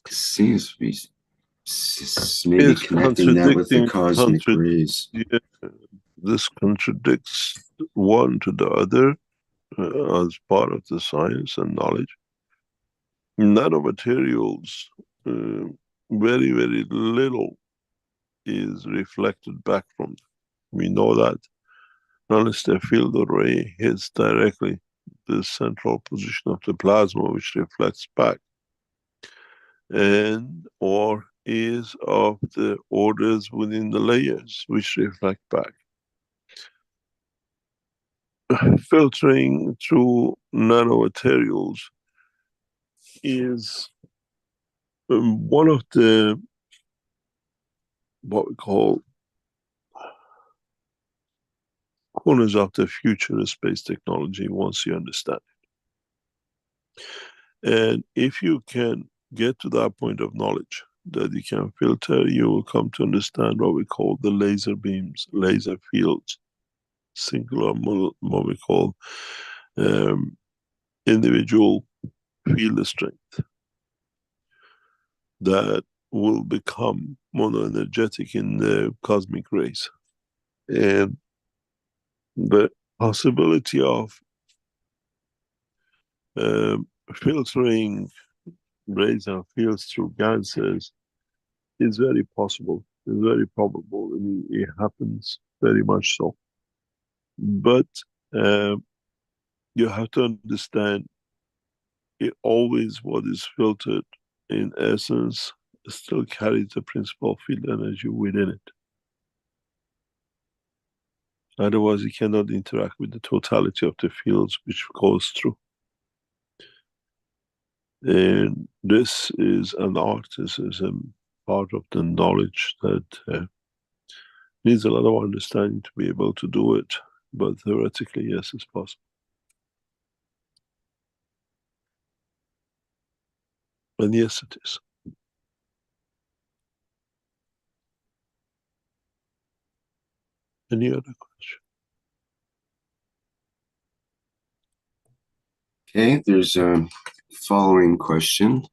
Seems to be maybe It's connecting that with the cosmic rays. Yeah, this contradicts one to the other as part of the science and knowledge. Nanomaterials, very, very little is reflected back from them. We know that unless the field array hits directly the central position of the plasma, which reflects back, and or is of the orders within the layers which reflect back. Filtering through nanomaterials is one of the what we call corners of the future of space technology once you understand it. And if you can get to that point of knowledge that you can filter, you will come to understand what we call the laser beams, laser fields, singular, what we call individual field strength that will become monoenergetic in the cosmic rays. And the possibility of filtering rays and fields through gases is very possible, is very probable. I mean, it happens very much so. But you have to understand it always what is filtered in essence still carries the principal field energy within it. Otherwise, it cannot interact with the totality of the fields which goes through. And this is an art, this is a part of the knowledge that needs a lot of understanding to be able to do it. But theoretically, yes, it's possible. And yes, it is. Any other question? Okay, there's a following question.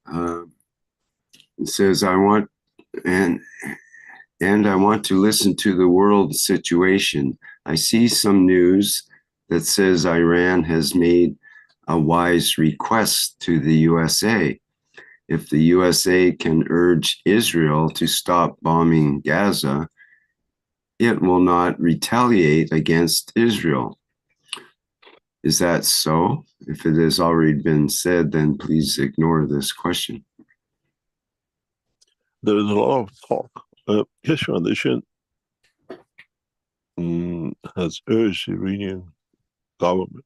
It says, I want to listen to the world situation. I see some news that says Iran has made a wise request to the USA. If the USA can urge Israel to stop bombing Gaza, it will not retaliate against Israel. Is that so? If it has already been said, then please ignore this question. There is a lot of talk. Keshe Foundation has urged the Iranian government,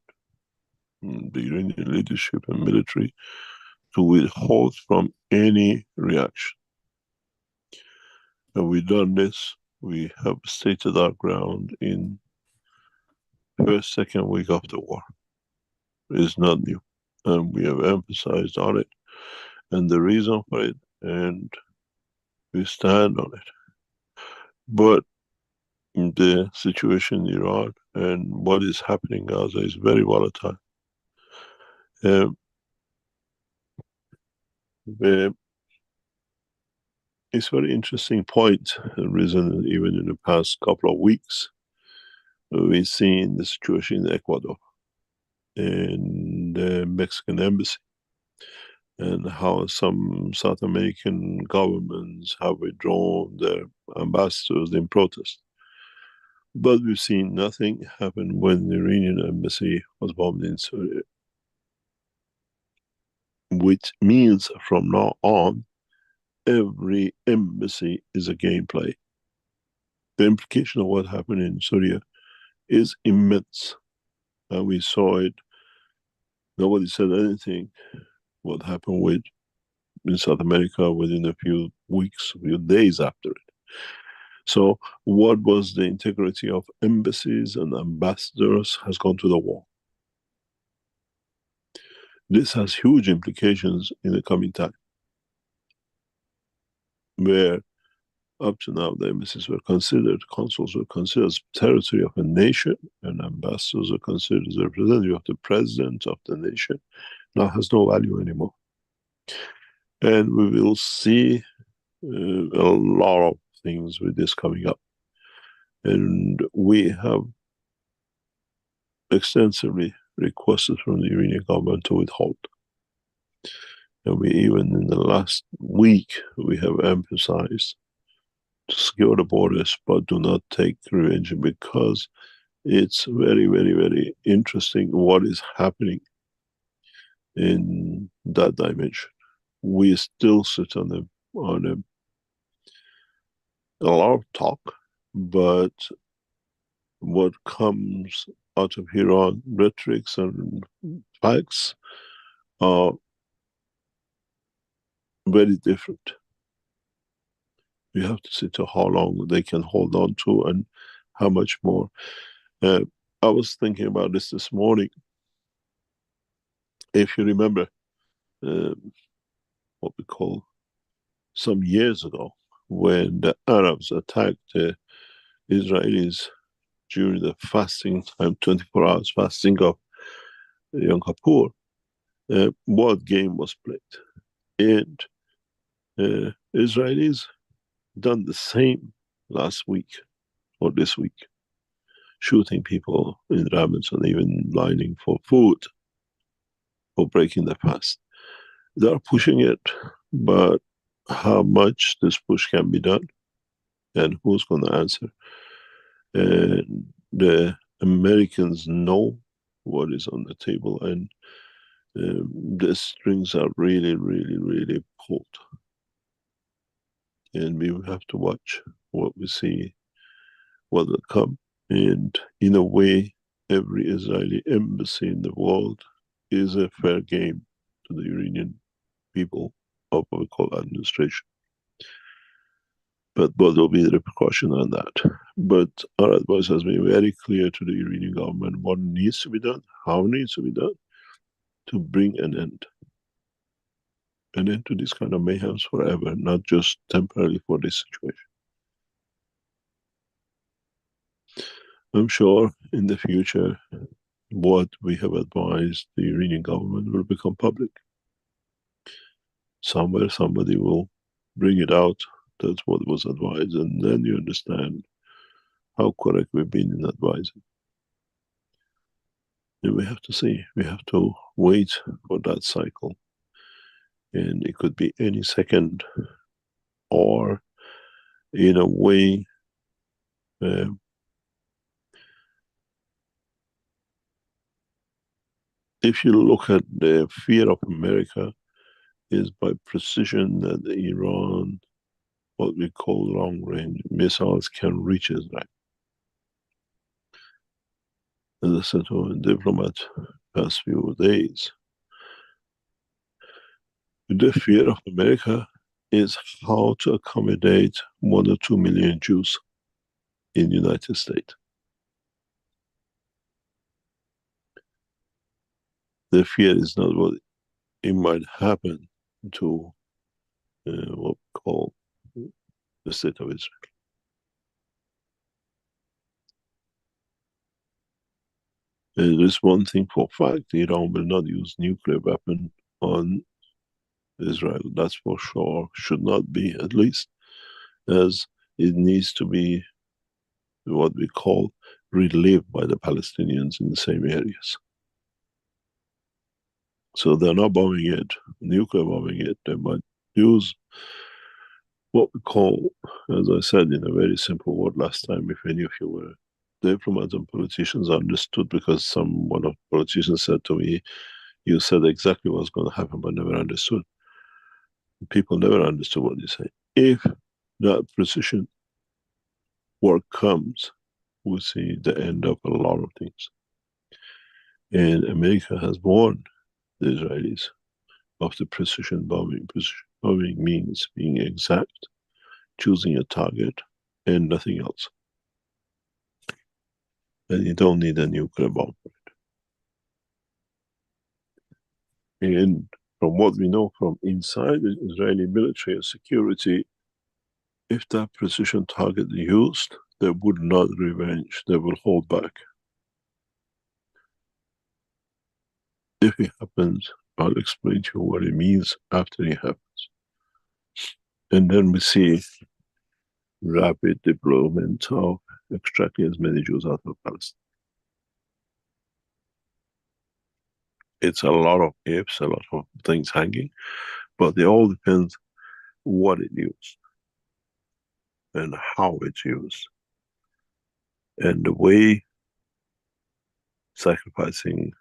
the Iranian leadership and military to withhold from any reaction. And we've done this. We have stated our ground in first, second week of the war. It's not new. And we have emphasized on it and the reason for it, and we stand on it. But the situation in Iran and what is happening in Gaza is very volatile. It's a very interesting point, risen even in the past couple of weeks. We've seen the situation in Ecuador and the Mexican embassy, and how some South American governments have withdrawn their ambassadors in protest. But we've seen nothing happen when the Iranian embassy was bombed in Syria, which means from now on, every embassy is a gameplay. The implication of what happened in Syria is immense. And we saw it. Nobody said anything what happened in South America within a few weeks, a few days after it. So what was the integrity of embassies and ambassadors has gone to the wall. This has huge implications in the coming time, where up to now the embassies were considered, consuls were considered as territory of a nation, and ambassadors are considered as a representative of the president of the nation. Now has no value anymore. And we will see a lot of things with this coming up. And we have extensively requested from the Iranian government to withhold. And we even in the last week, we have emphasized to secure the borders, but do not take revenge, because it's very, very, very interesting what is happening in that dimension. We still sit on a lot of talk, but what comes out of Iran, rhetorics and facts, are very different. We have to see to how long they can hold on to and how much more. I was thinking about this morning. If you remember what we call some years ago, when the Arabs attacked the Israelis during the fasting time, 24 hours fasting of Yom Kippur, what game was played? And Israelis done the same last week or this week, shooting people in rabbits and even lining for food for breaking the fast. They are pushing it, but how much this push can be done and who's going to answer? And the Americans know what is on the table, and the strings are really, really, really pulled. And we will have to watch what we see, what will come. And in a way, every Israeli embassy in the world is a fair game to the Iranian people of what we call administration. But what will be the repercussion on that? But our advice has been very clear to the Iranian government what needs to be done, how it needs to be done, to bring an end to this kind of mayhems forever, not just temporarily for this situation. I'm sure in the future, what we have advised the Iranian government will become public. Somewhere somebody will bring it out. That's what was advised, and then you understand how correct we've been in advising. And we have to see, we have to wait for that cycle. And it could be any second, or in a way, if you look at the fear of America, is by precision that Iran, what we call long-range missiles, can reach Israel. As I said to a diplomat past few days, the fear of America is how to accommodate 1 or 2 million Jews in the United States. The fear is not what it might happen to what we call the state of Israel. There's one thing for a fact: Iran will not use nuclear weapon on Israel. That's for sure. Should not be, at least, as it needs to be what we call relived by the Palestinians in the same areas. So they're not bombing it, nuclear bombing it. They might use what we call, as I said in a very simple word last time, if any of you were diplomats and politicians understood, because one of the politicians said to me, you said exactly what's going to happen, but never understood. People never understood what you say. If that precision work comes, we see the end of a lot of things. And America has warned the Israelis of the precision bombing. Precision bombing means being exact, choosing a target, and nothing else. And you don't need a nuclear bomb for it. And from what we know from inside the Israeli military and security, if that precision target is used, they would not revenge, they will hold back. If it happens, I'll explain to you what it means after it happens. And then we see rapid deployment of extracting as many Jews out of Palestine. It's a lot of ifs, a lot of things hanging, but it all depends what it used and how it's used. And the way sacrificing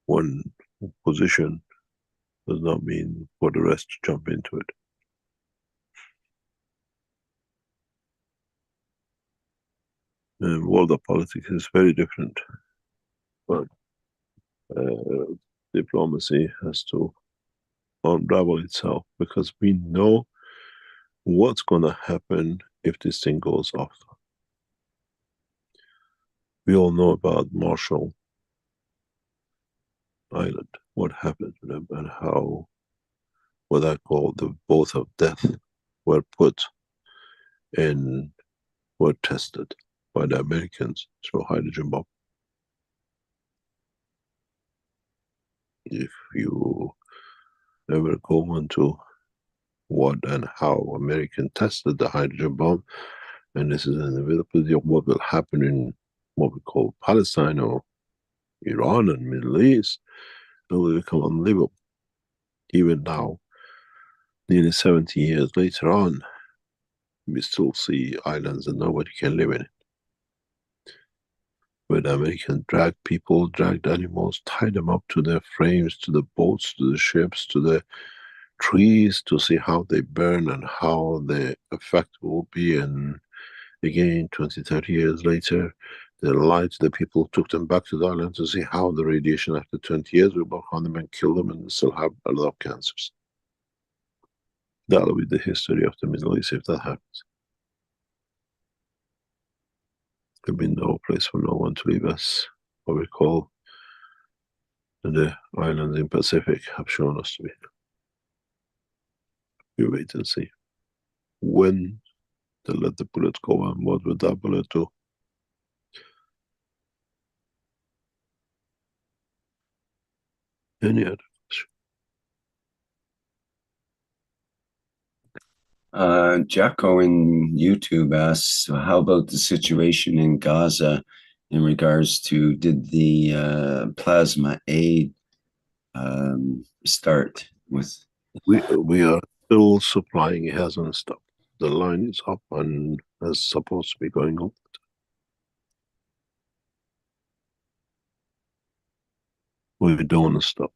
one position does not mean for the rest to jump into it. And world of politics is very different, but diplomacy has to unravel itself, because we know what's going to happen if this thing goes off. We all know about Marshall Island, what happened to them, and how what I call the boat of death were put and were tested by the Americans through hydrogen bomb. If you ever go into what and how American tested the hydrogen bomb, and this is an inevitability of what will happen in what we call Palestine or Iran and Middle East, it will become unlivable. Even now, nearly 70 years later on, we still see islands that nobody can live in it. Where the Americans drag people, dragged animals, tie them up to their frames, to the boats, to the ships, to the trees, to see how they burn and how the effect will be. And again, 20, 30 years later, they lied to the people, took them back to the island to see how the radiation after 20 years will work on them and kill them, and they still have a lot of cancers. That'll be the history of the Middle East if that happens. There'll be no place for no one to leave us, what we call the islands in Pacific have shown us to be. We wait and see when they let the bullet go and what will that bullet do. Any other question? Jacko in YouTube asks, how about the situation in Gaza in regards to, did the plasma aid start with? We are still supplying, it hasn't stopped. The line is up and is supposed to be going on. We don't want to stop.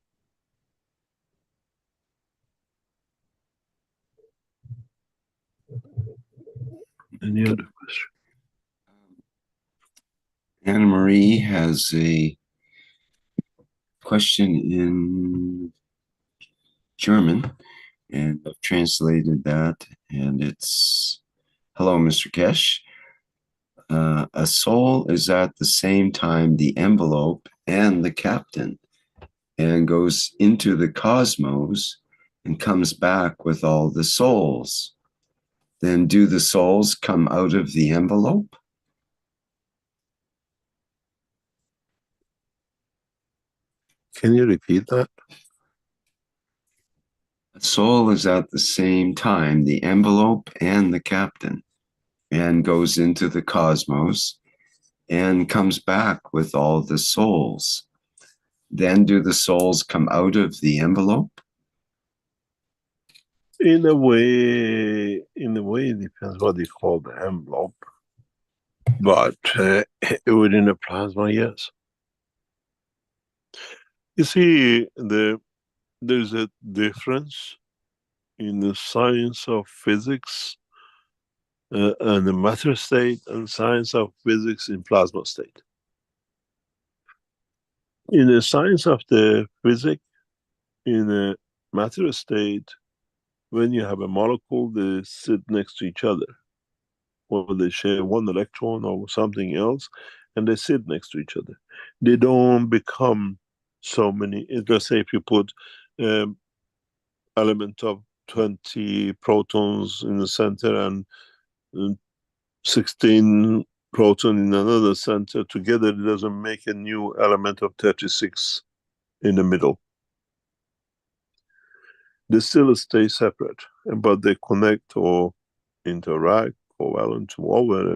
Any other question? Anna Marie has a question in German, and I've translated that, and it's, hello, Mr. Keshe. A soul is at the same time the envelope and the captain, and goes into the cosmos and comes back with all the souls. Then do the souls come out of the envelope? Can you repeat that? A soul is at the same time the envelope and the captain, and goes into the cosmos and comes back with all the souls. Then do the souls come out of the envelope? In a way, it depends what you call the envelope. But within the plasma, yes. You see, there's a difference in the science of physics and the matter state and science of physics in plasma state. In the science of the physics, in a matter state, when you have a molecule, they sit next to each other, or they share one electron or something else, and they sit next to each other. They don't become so many. Let's say if you put element of 20 protons in the center and 16 proton in another center, together it doesn't make a new element of 36 in the middle. They still stay separate, but they connect or interact, covalent to whatever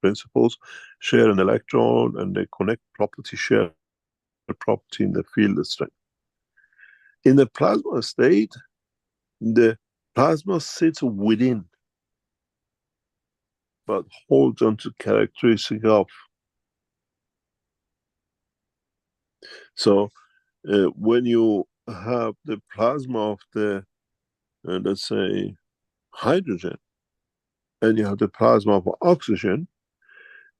principles, share an electron, and they connect property, share a property in the field strength. In the plasma state, the plasma sits within, but holds on to characteristic of. So when you have the plasma of the, let's say, hydrogen, and you have the plasma of oxygen,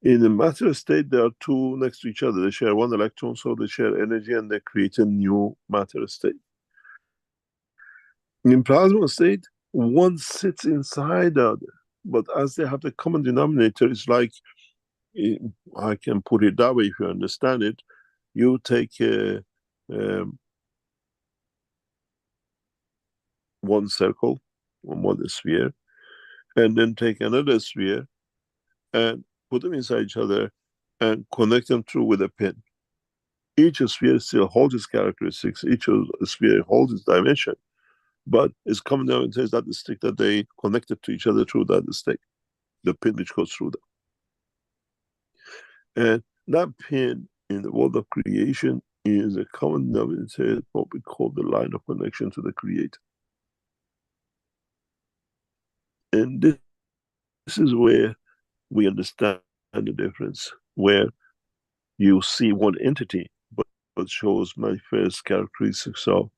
in the matter state, there are two next to each other. They share one electron, so they share energy, and they create a new matter state. In plasma state, one sits inside the other, but as they have the common denominator, it's like, I can put it that way if you understand it. You take one circle, one sphere, and then take another sphere and put them inside each other and connect them through with a pin. Each sphere still holds its characteristics, each sphere holds its dimension, but it's common denominator is that the stick that they connected to each other through that stick, the pin which goes through them. And that pin in the world of creation is a common denominator, what we call the line of connection to the Creator. And this is where we understand the difference, where you see one entity, but shows manifest characteristics of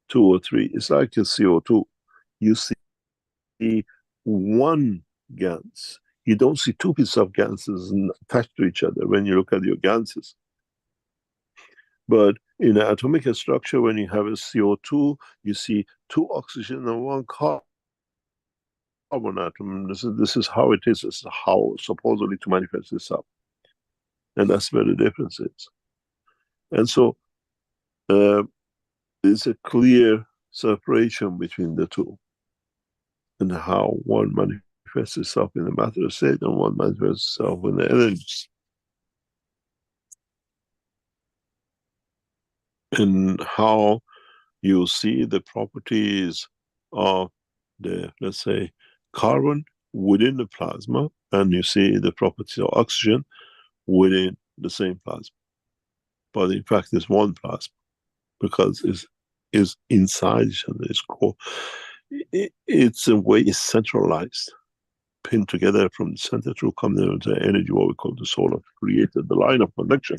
2 or 3. It's like a CO2. You see one GANs. You don't see two pieces of ganses attached to each other when you look at your ganses. But in an atomic structure, when you have a CO2, you see 2 oxygen and 1 carbon atom. This is how it is. This is how supposedly to manifest itself. And that's where the difference is. And so there's a clear separation between the two, and how one manifests itself in the matter state and one manifests itself in the energies. And how you see the properties of the, let's say, carbon within the plasma, and you see the properties of oxygen within the same plasma. But in fact, it's one plasma, because it's inside each other. It's called, it's a way it's centralized, pinned together from the center through common energy, what we call the soul of the Creator, the line of connection.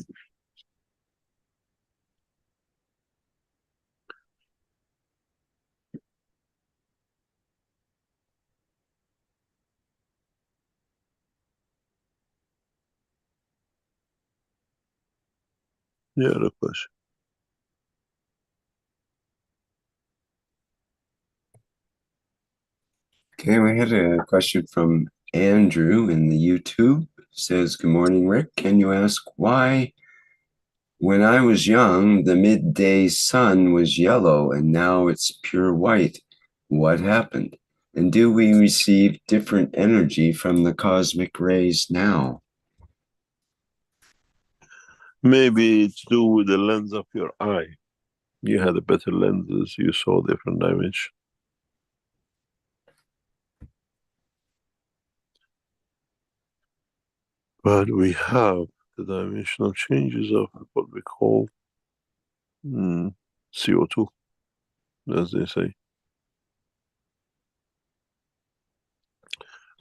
Yeah, the question. Okay, we had a question from Andrew in the YouTube. Says, good morning, Rick. Can you ask why, when I was young, the midday sun was yellow and now it's pure white? What happened? And do we receive different energy from the cosmic rays now? Maybe it's to do with the lens of your eye. You had a better lenses, you saw different dimensions. But we have the dimensional changes of what we call CO2, as they say.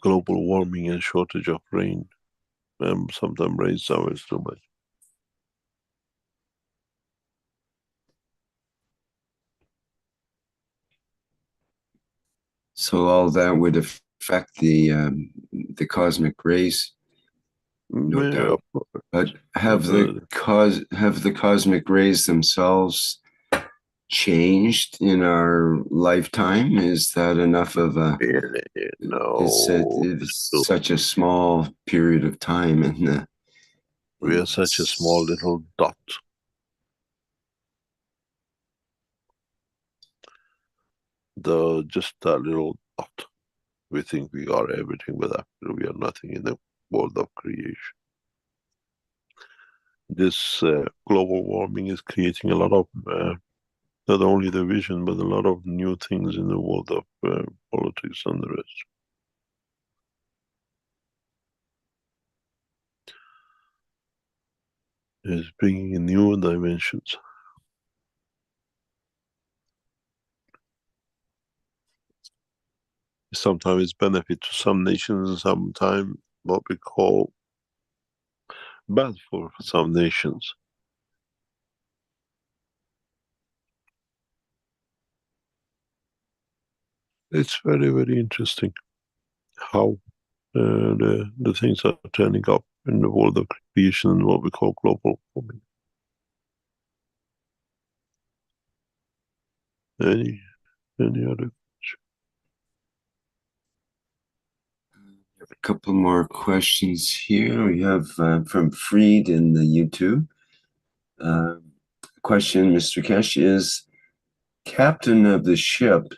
Global warming and shortage of rain. Sometimes rain showers too much. So all that would affect the cosmic rays, no doubt. But have the cosmic rays themselves changed in our lifetime? Is that enough of a? No. It's such a small period of time, and we are such a small little dot. Just that little dot. We think we are everything, but actually we are nothing in the world of creation. This global warming is creating a lot of not only division, but a lot of new things in the world of politics and the rest. It's bringing in new dimensions. Sometimes it's benefit to some nations, and sometimes what we call bad for some nations. It's very, very interesting how the things are turning up in the world of creation and what we call global warming. Any other? A couple more questions here. We have from Freed in the YouTube. Question, Mr. Keshe, is captain of the ship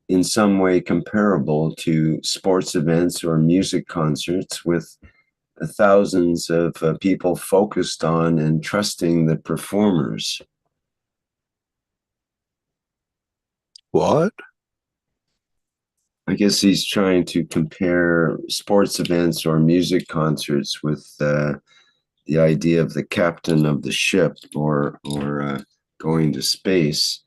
in some way comparable to sports events or music concerts with thousands of people focused on and trusting the performers? What? I guess he's trying to compare sports events or music concerts with the idea of the captain of the ship or going to space.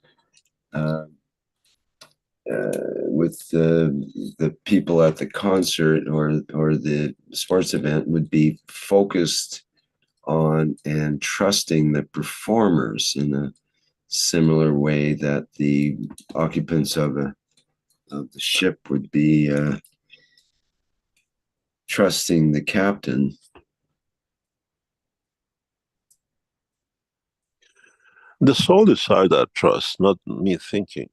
With the people at the concert or the sports event would be focused on and trusting the performers in a similar way that the occupants of the ship would be trusting the captain. The soul decide that trust, not me thinking.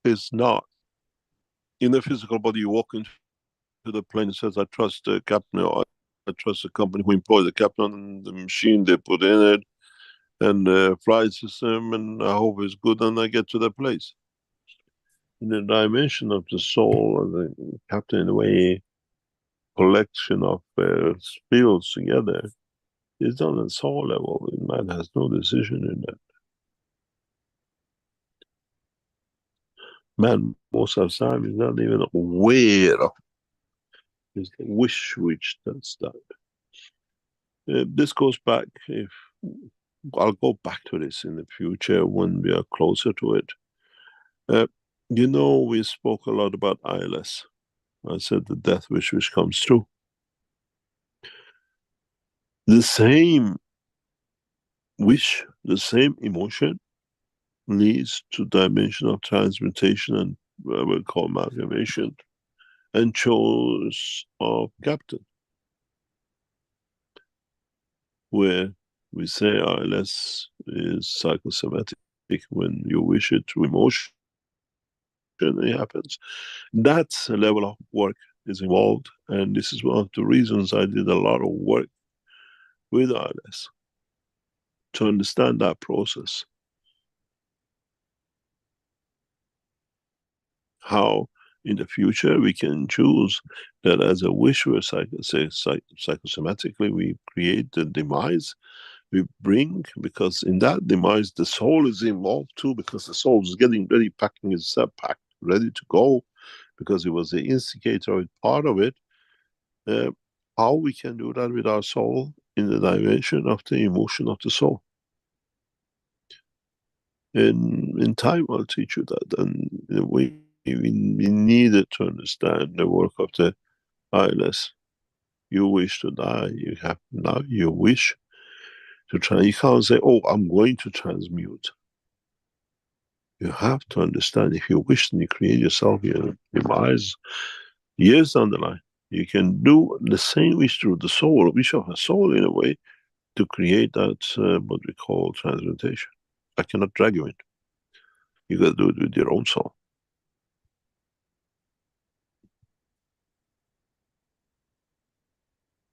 It's not. In the physical body, you walk into the plane and says, I trust the captain, or I trust the company who employs the captain and the machine they put in it, and the flight system, and I hope it's good, and I get to the place. In the dimension of the soul, and the captain, in a way, collection of spills together, is done at soul level. Man has no decision in that. Man, most of the time, is not even aware of his wish which does that. This goes back, if I'll go back to this in the future when we are closer to it. We spoke a lot about ILS. I said the death wish which comes true. The same wish, the same emotion leads to dimension of transmutation and what we call amalgamation. and choice of captain, where we say ILS is psychosomatic when you wish it through emotion, it happens. That level of work is involved, and this is one of the reasons I did a lot of work with ILS to understand that process. How in the future we can choose that as a wish, where psychosomatically we create the demise we bring, because in that demise the soul is involved too, because the soul is getting ready, packing itself, packed, ready to go, because it was the instigator of part of it. How we can do that with our soul in the dimension of the emotion of the soul. In time I'll teach you that, and we needed to understand the work of the ILS. You wish to die, you have now you wish to try. You can't say, oh, I'm going to transmute. You have to understand, if you wish, then you create yourself your demise years down the line. You can do the same wish through the soul, wish of a soul in a way, to create that what we call transmutation. I cannot drag you in. You got to do it with your own soul.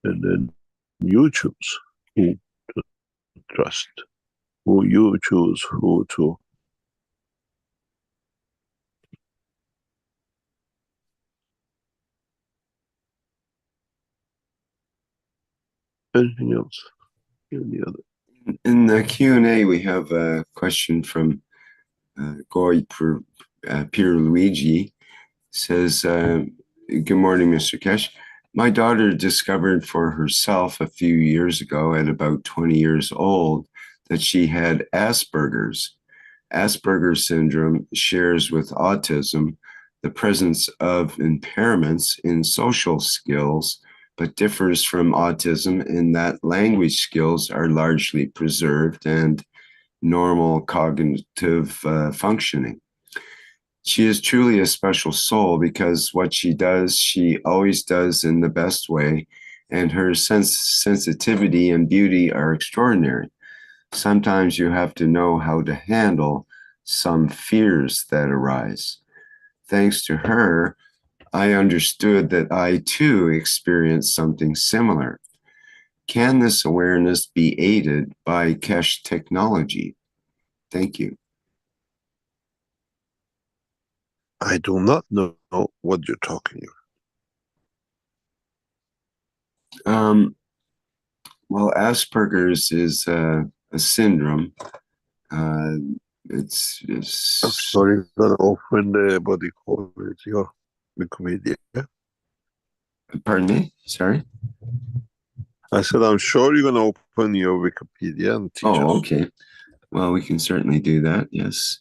And then you choose who to trust, who you choose who to. Anything else? Any other? In the Q&A, we have a question from Goy Pierluigi. Says, good morning, Mr. Keshe. My daughter discovered for herself a few years ago, at about 20 years old, that she had Asperger's. Asperger's syndrome shares with autism the presence of impairments in social skills, but differs from autism in that language skills are largely preserved and normal cognitive functioning. She is truly a special soul, because what she does, she always does in the best way, and her sensitivity and beauty are extraordinary. Sometimes you have to know how to handle some fears that arise. Thanks to her, I understood that I too experienced something similar. Can this awareness be aided by Keshe technology? Thank you. I do not know what you're talking about. Well, Asperger's is a syndrome. It's I'm sorry, you're going to open the body call with your Wikipedia. Pardon me? Sorry? I said, I'm sure you're going to open your Wikipedia and teach us. Oh, okay. Well, we can certainly do that, yes.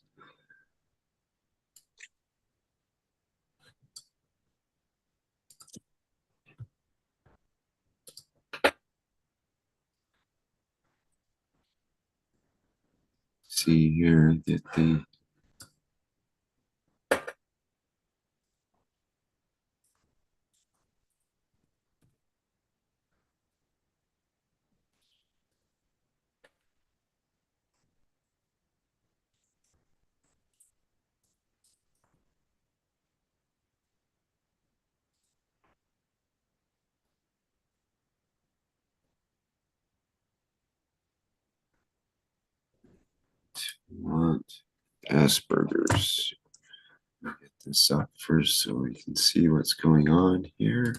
See here that the want Asperger's. Get this up first so we can see what's going on here.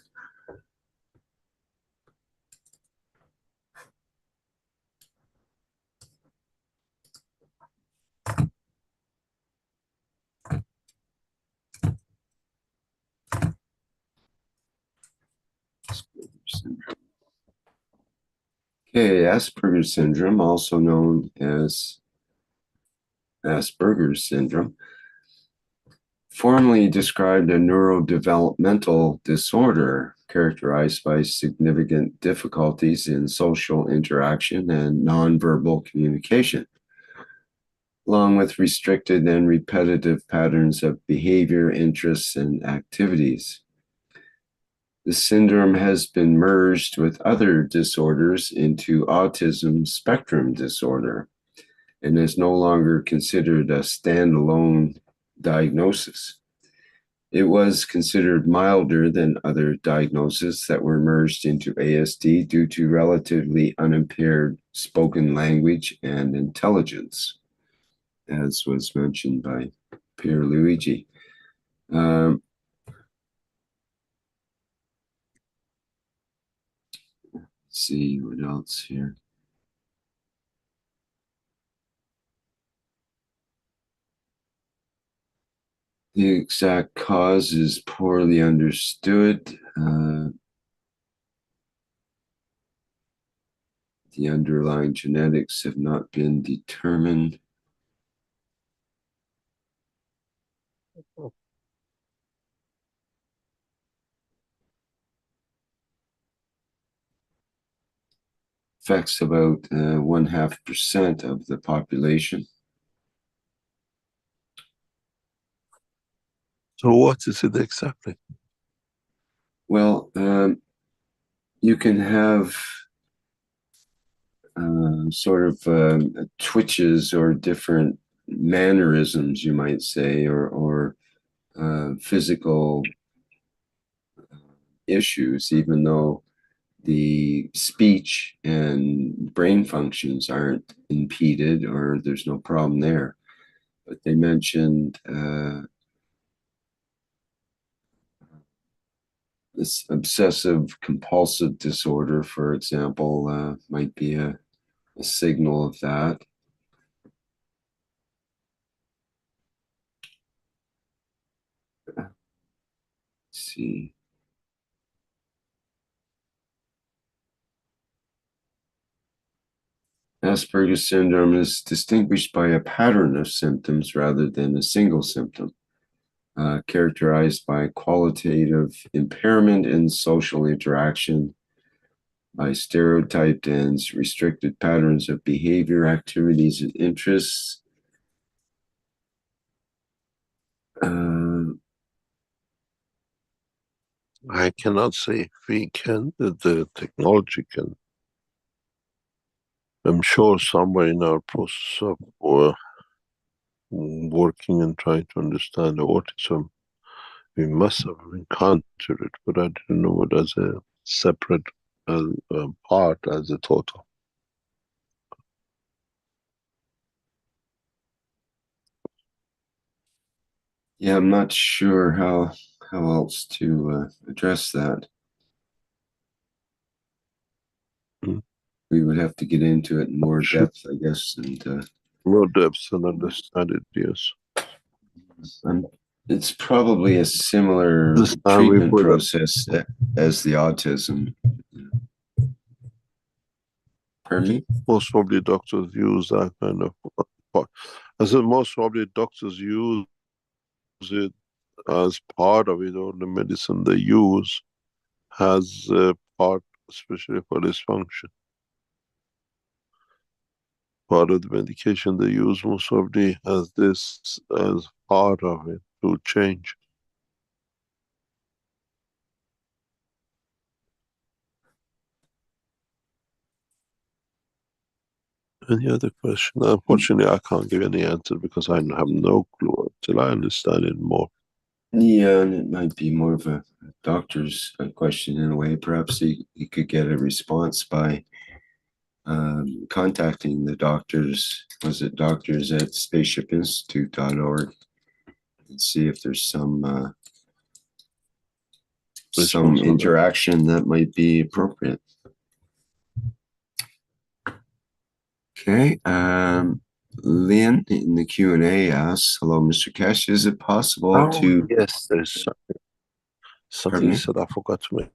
Okay, Asperger's syndrome, also known as Asperger's syndrome, formally described a neurodevelopmental disorder characterized by significant difficulties in social interaction and nonverbal communication, along with restricted and repetitive patterns of behavior, interests, and activities. The syndrome has been merged with other disorders into autism spectrum disorder and is no longer considered a standalone diagnosis. It was considered milder than other diagnoses that were merged into ASD due to relatively unimpaired spoken language and intelligence, as was mentioned by Pierluigi. Let's see what else here. The exact cause is poorly understood. The underlying genetics have not been determined. Affects about 0.5% of the population. So what is it exactly? Well, you can have sort of twitches or different mannerisms, you might say, or physical issues, even though the speech and brain functions aren't impeded or there's no problem there. But they mentioned this obsessive compulsive disorder, for example, might be a signal of that. Let's see. Asperger's syndrome is distinguished by a pattern of symptoms rather than a single symptom, characterized by qualitative impairment in social interaction, by stereotyped and restricted patterns of behavior, activities, and interests. I cannot say if we can, the technology can. I'm sure somewhere in our process of working and trying to understand autism, we must have encountered it, but I didn't know it as a separate part, as a total. Yeah, I'm not sure how else to address that. We would have to get into it in more depth, I guess, and more depth and understand it. Yes, it's probably a similar treatment process as the autism. Pardon me? Most probably doctors use that kind of part. I said most probably doctors use it as part of it, or the medicine they use has a part, especially for this function. Part of the medication they use most probably has this as part of it to change. Any other question? Unfortunately, I can't give any answer because I have no clue until I understand it more. Yeah, and it might be more of a doctor's question in a way. Perhaps you could get a response by contacting the doctors. Was it doctors at spaceshipinstitute.org, and see if there's some interaction that might be appropriate. Okay. Lynn in the Q&A asks, hello, Mr. Keshe, is it possible to... Yes, there's something that I forgot to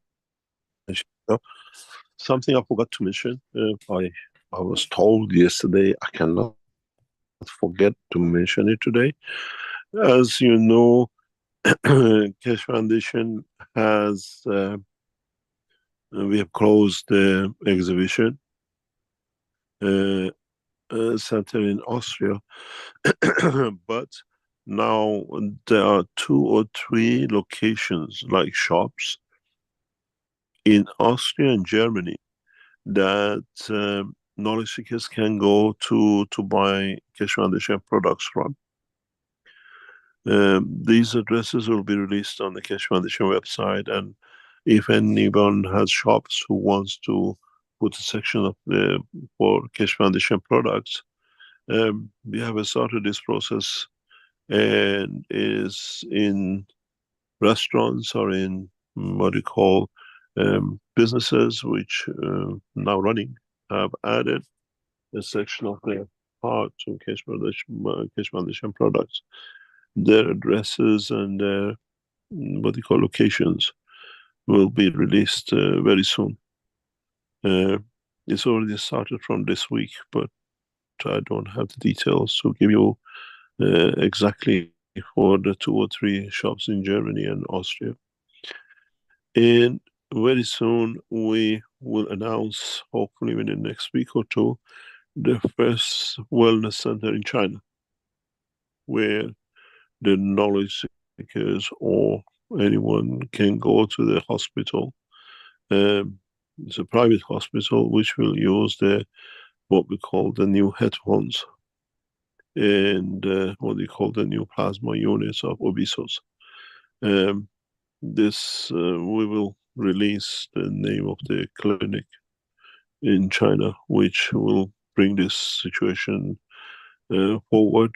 mention. Something I forgot to mention. I was told yesterday, I cannot forget to mention it today. As you know, Keshe Foundation has, we have closed the exhibition center in Austria, but now there are 2 or 3 locations, like shops, in Austria and Germany that knowledge seekers can go to buy Keshe Foundation products from. These addresses will be released on the Keshe Foundation website, and if anyone has shops who wants to put a section of for Keshe Foundation products, we have started this process, and is in restaurants or in what you call businesses which now running, have added a section of their part to Keshe Foundation products. Their addresses and their what you call locations will be released very soon. It's already started from this week, but I don't have the details to give you exactly for the 2 or 3 shops in Germany and Austria. And very soon we will announce, hopefully within the next week or 2, the first wellness center in China, where the knowledge seekers or anyone can go to the hospital. It's a private hospital which will use what we call the new headphones and what we call the new plasma units of obesos. This we will release the name of the clinic in China, which will bring this situation forward.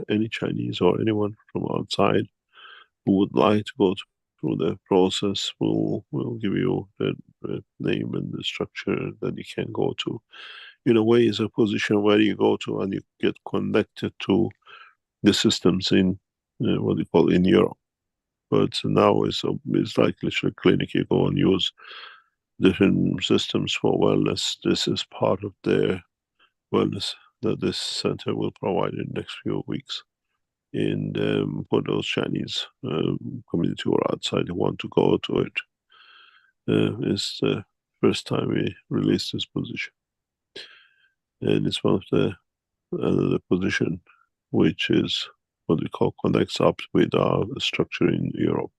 Any Chinese or anyone from outside who would like to go through the process will give you the name and the structure that you can go to. In a way, it's a position where you go to and you get connected to the systems in what you call in Europe. But now it's like literally a clinic. You go and use different systems for wellness. This is part of their wellness that this center will provide in the next few weeks. And for those Chinese community who are outside who want to go to it, it's the first time we release this position. And it's one of the another position which is what we call connects up with our structure in Europe.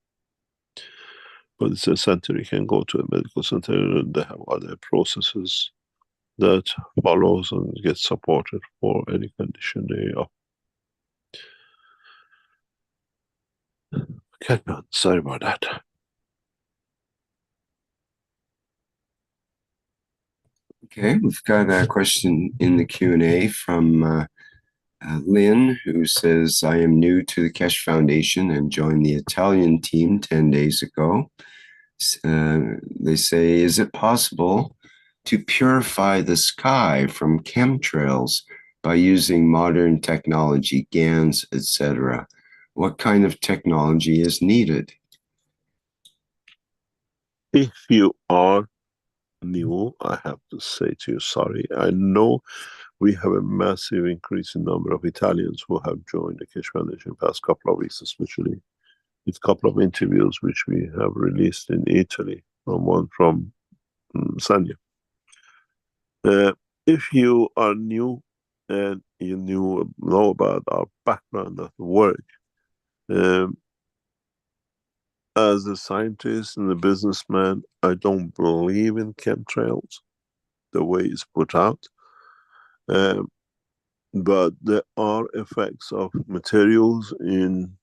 But it's a center, you can go to a medical center and they have other processes that follows and get supported for any condition they are. Okay, sorry about that. Okay, we've got a question in the Q&A from Lynn, who says, I am new to the Keshe Foundation and joined the Italian team 10 days ago. They say, is it possible to purify the sky from chemtrails by using modern technology, GANs, etc.? What kind of technology is needed? If you are new, I have to say to you, sorry. I know we have a massive increase in number of Italians who have joined the Keshe Foundation in the past couple of weeks, especially with a couple of interviews which we have released in Italy, one from Sanya. If you are new and you know about our background of work, as a scientist and a businessman, I don't believe in chemtrails, the way it's put out. But there are effects of materials in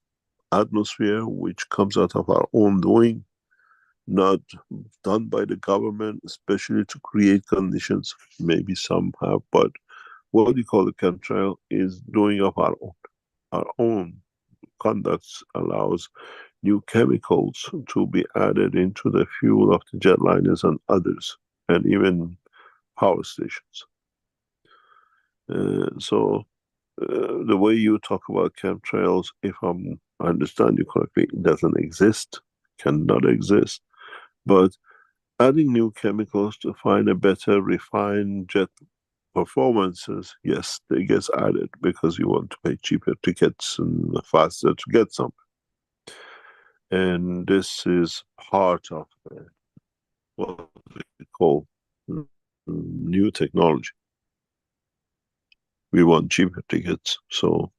atmosphere which comes out of our own doing, not done by the government, especially to create conditions. Maybe some have, but what you call the chemtrail is doing of our own. Our own conducts allows new chemicals to be added into the fuel of the jetliners and others, and even power stations. So the way you talk about chemtrails, if I understand you correctly, it doesn't exist, cannot exist. But adding new chemicals to find a better refined jet performances, yes, they get added because you want to pay cheaper tickets and faster to get some. And this is part of what we call new technology. We want cheaper tickets, so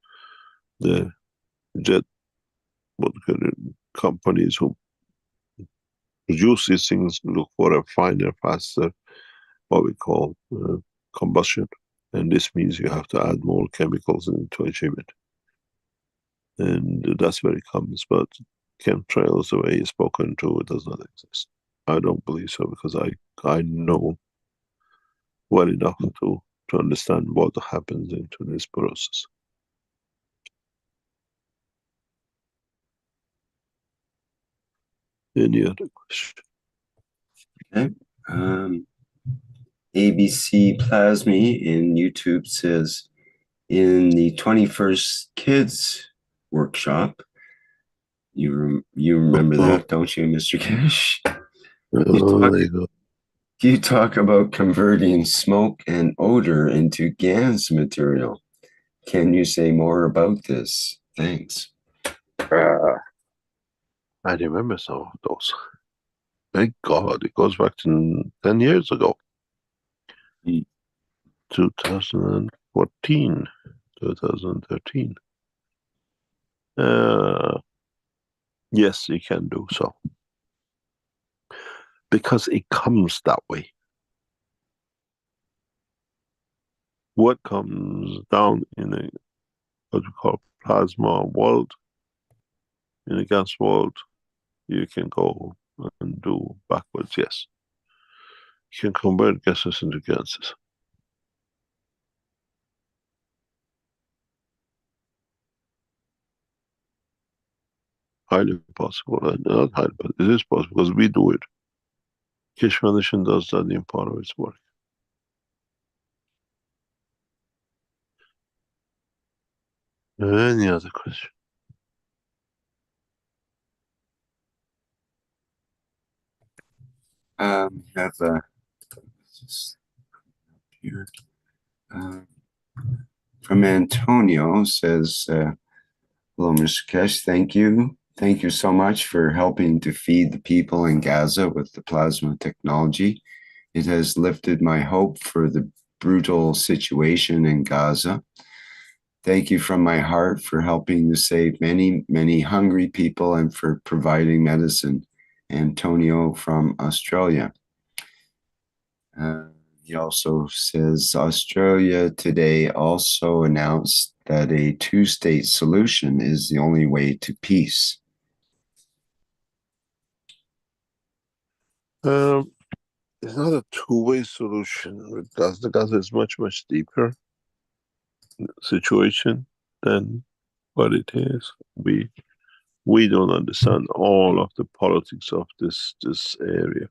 the jet companies who produce these things, look for a finer, faster, what we call combustion. And this means you have to add more chemicals in to achieve it. And that's where it comes. But chemtrails, the way it's spoken to, it does not exist. I don't believe so, because I know well enough to understand what happens into this process. Any other question? Okay. ABC Plasmy in YouTube says, in the 21st Kids workshop, you remember that, don't you, Mr. Keshe? You talk about converting smoke and odor into GANs material. Can you say more about this? Thanks. I remember some of those. Thank God, it goes back to 10 years ago. 2014, 2013. Yes, you can do so. Because it comes that way. What comes down in a, what we call plasma world, in a gas world, you can go and do backwards, yes. You can convert gases into gases. Highly possible, and not highly, but it is possible because we do it. Keshe Foundation does that in part of its work. Any other question? Have here. From Antonio says, hello, Mr. Keshe, thank you. Thank you so much for helping to feed the people in Gaza with the plasma technology. It has lifted my hope for the brutal situation in Gaza. Thank you from my heart for helping to save many, many hungry people and for providing medicine. Antonio from Australia. He also says, Australia today also announced that a two-state solution is the only way to peace. It's not a two-way solution because the Gaza is much, much deeper situation than what it is. We don't understand all of the politics of this area.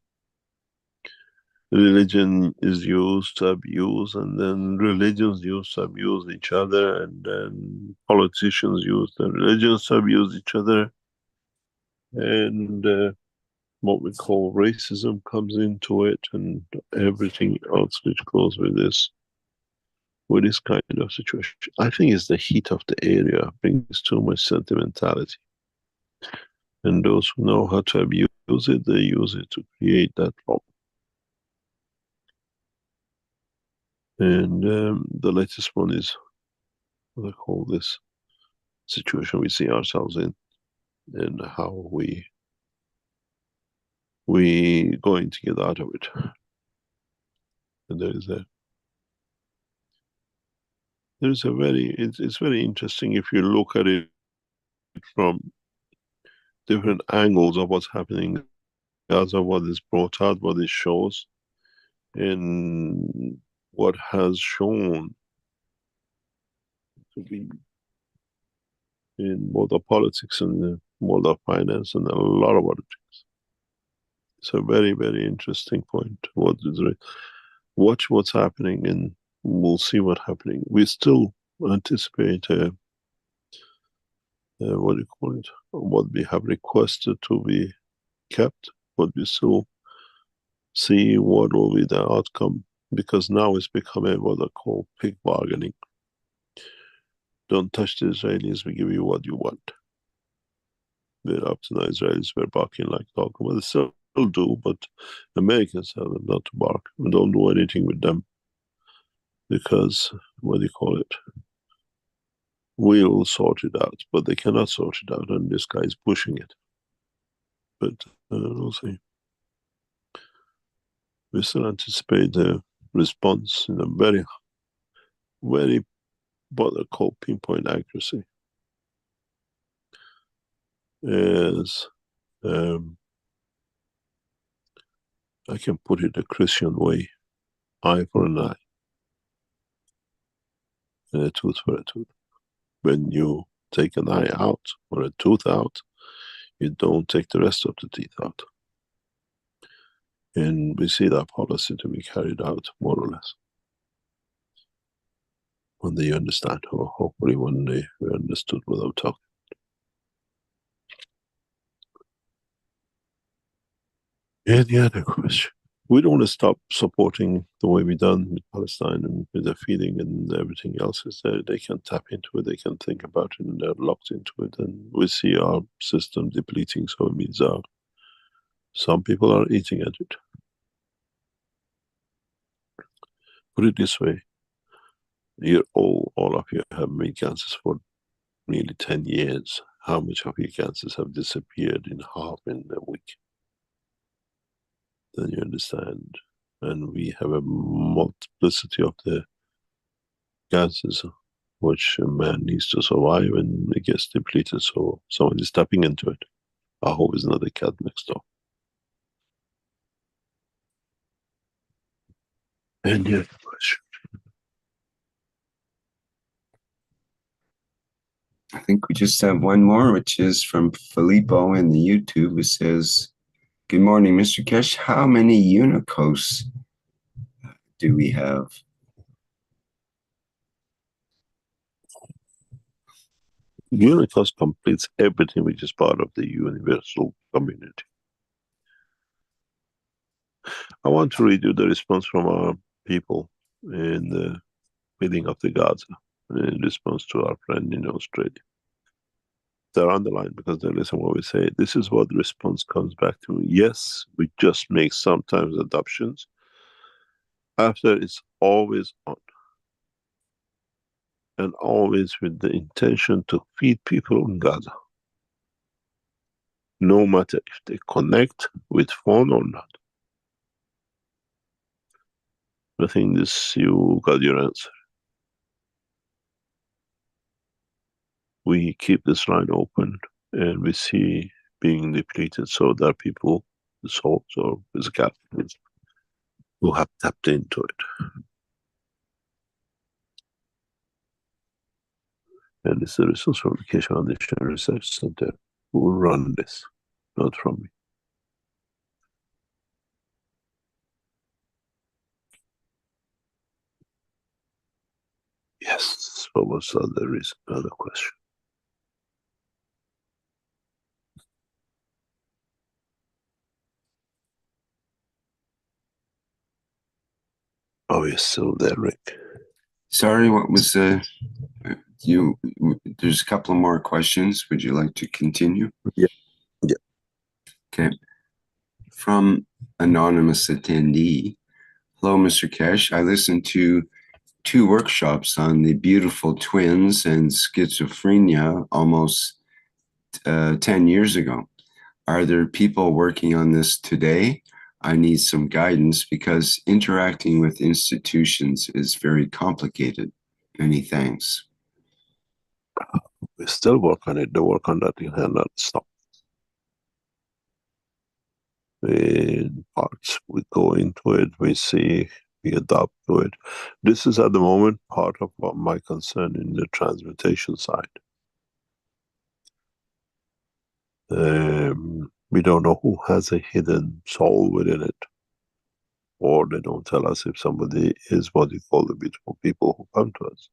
Religion is used to abuse, and then religions used to abuse each other, and then politicians use the religions to abuse each other, and what we call racism comes into it, and everything else which goes with this kind of situation. I think it's the heat of the area brings too much sentimentality. And those who know how to abuse it, they use it to create that problem. And the latest one is what I call this situation we see ourselves in, and how we going to get out of it. And it's very interesting if you look at it from different angles of what's happening in Gaza, what is brought out, what it shows, and what has shown to be in both the politics and the world of finance and a lot of other things. It's a very, very interesting point. Watch what's happening, and we'll see what's happening. We still anticipate what do you call it? What we have requested to be kept, but we still see what will be the outcome, because now it's becoming what I call pig bargaining. Don't touch the Israelis, we give you what you want. We're up to the Israelis, we're barking like dog. Well, they still do, but Americans tell them not to bark. We don't do anything with them, because, what do you call it? We'll sort it out, but they cannot sort it out, and this guy is pushing it. But we'll see. We still anticipate a response in a very, very what I call pinpoint accuracy. Is I can put it a Christian way, eye for an eye, and a tooth for a tooth. When you take an eye out or a tooth out, you don't take the rest of the teeth out. And we see that policy to be carried out more or less. When they understand, or hopefully when they understood without talking. Any other question? We don't want to stop supporting the way we've done with Palestine and with the feeding and everything else. Is that they can tap into it, they can think about it, and they're locked into it. And we see our system depleting, so it means some people are eating at it. Put it this way, all of you have made cancers for nearly 10 years. How much of your cancers have disappeared in half in a week? Then you understand. And we have a multiplicity of the gases which a man needs to survive, and it gets depleted, so someone is tapping into it. I hope it's not a cat next door. Any other question? I think we just have one more, which is from Filippo in the YouTube. It says, "Good morning, Mr. Keshe. How many Unicos do we have?" Unicos completes everything which is part of the universal community. I want to read you the response from our people in the meeting of the Gaza in response to our friend in Australia. They're underlined because they listen what we say. This is what the response comes back to. Yes, we just make sometimes adoptions. After, it's always on. And always with the intention to feed people in Gaza. No matter if they connect with phone or not. I think this, you got your answer. We keep this line open and we see being depleted, so there are people, the souls or physicalities, who have tapped into it. And it's the resource from the Keshe Foundation Research Center who run this, not from me. Yes, what was the other reason? Another question. Oh, you're still there, Rick. Sorry, what was you? There's a couple of more questions. Would you like to continue? Yeah. Yeah. Okay. From anonymous attendee. Hello, Mr. Keshe. I listened to 2 workshops on the beautiful twins and schizophrenia almost 10 years ago. Are there people working on this today? I need some guidance because interacting with institutions is very complicated. Many thanks. We still work on it. The work on that cannot stop. In parts, we go into it, we see, we adapt to it. This is at the moment part of what my concern in the transmutation side. We don't know who has a hidden soul within it, or they don't tell us if somebody is what you call the beautiful people who come to us.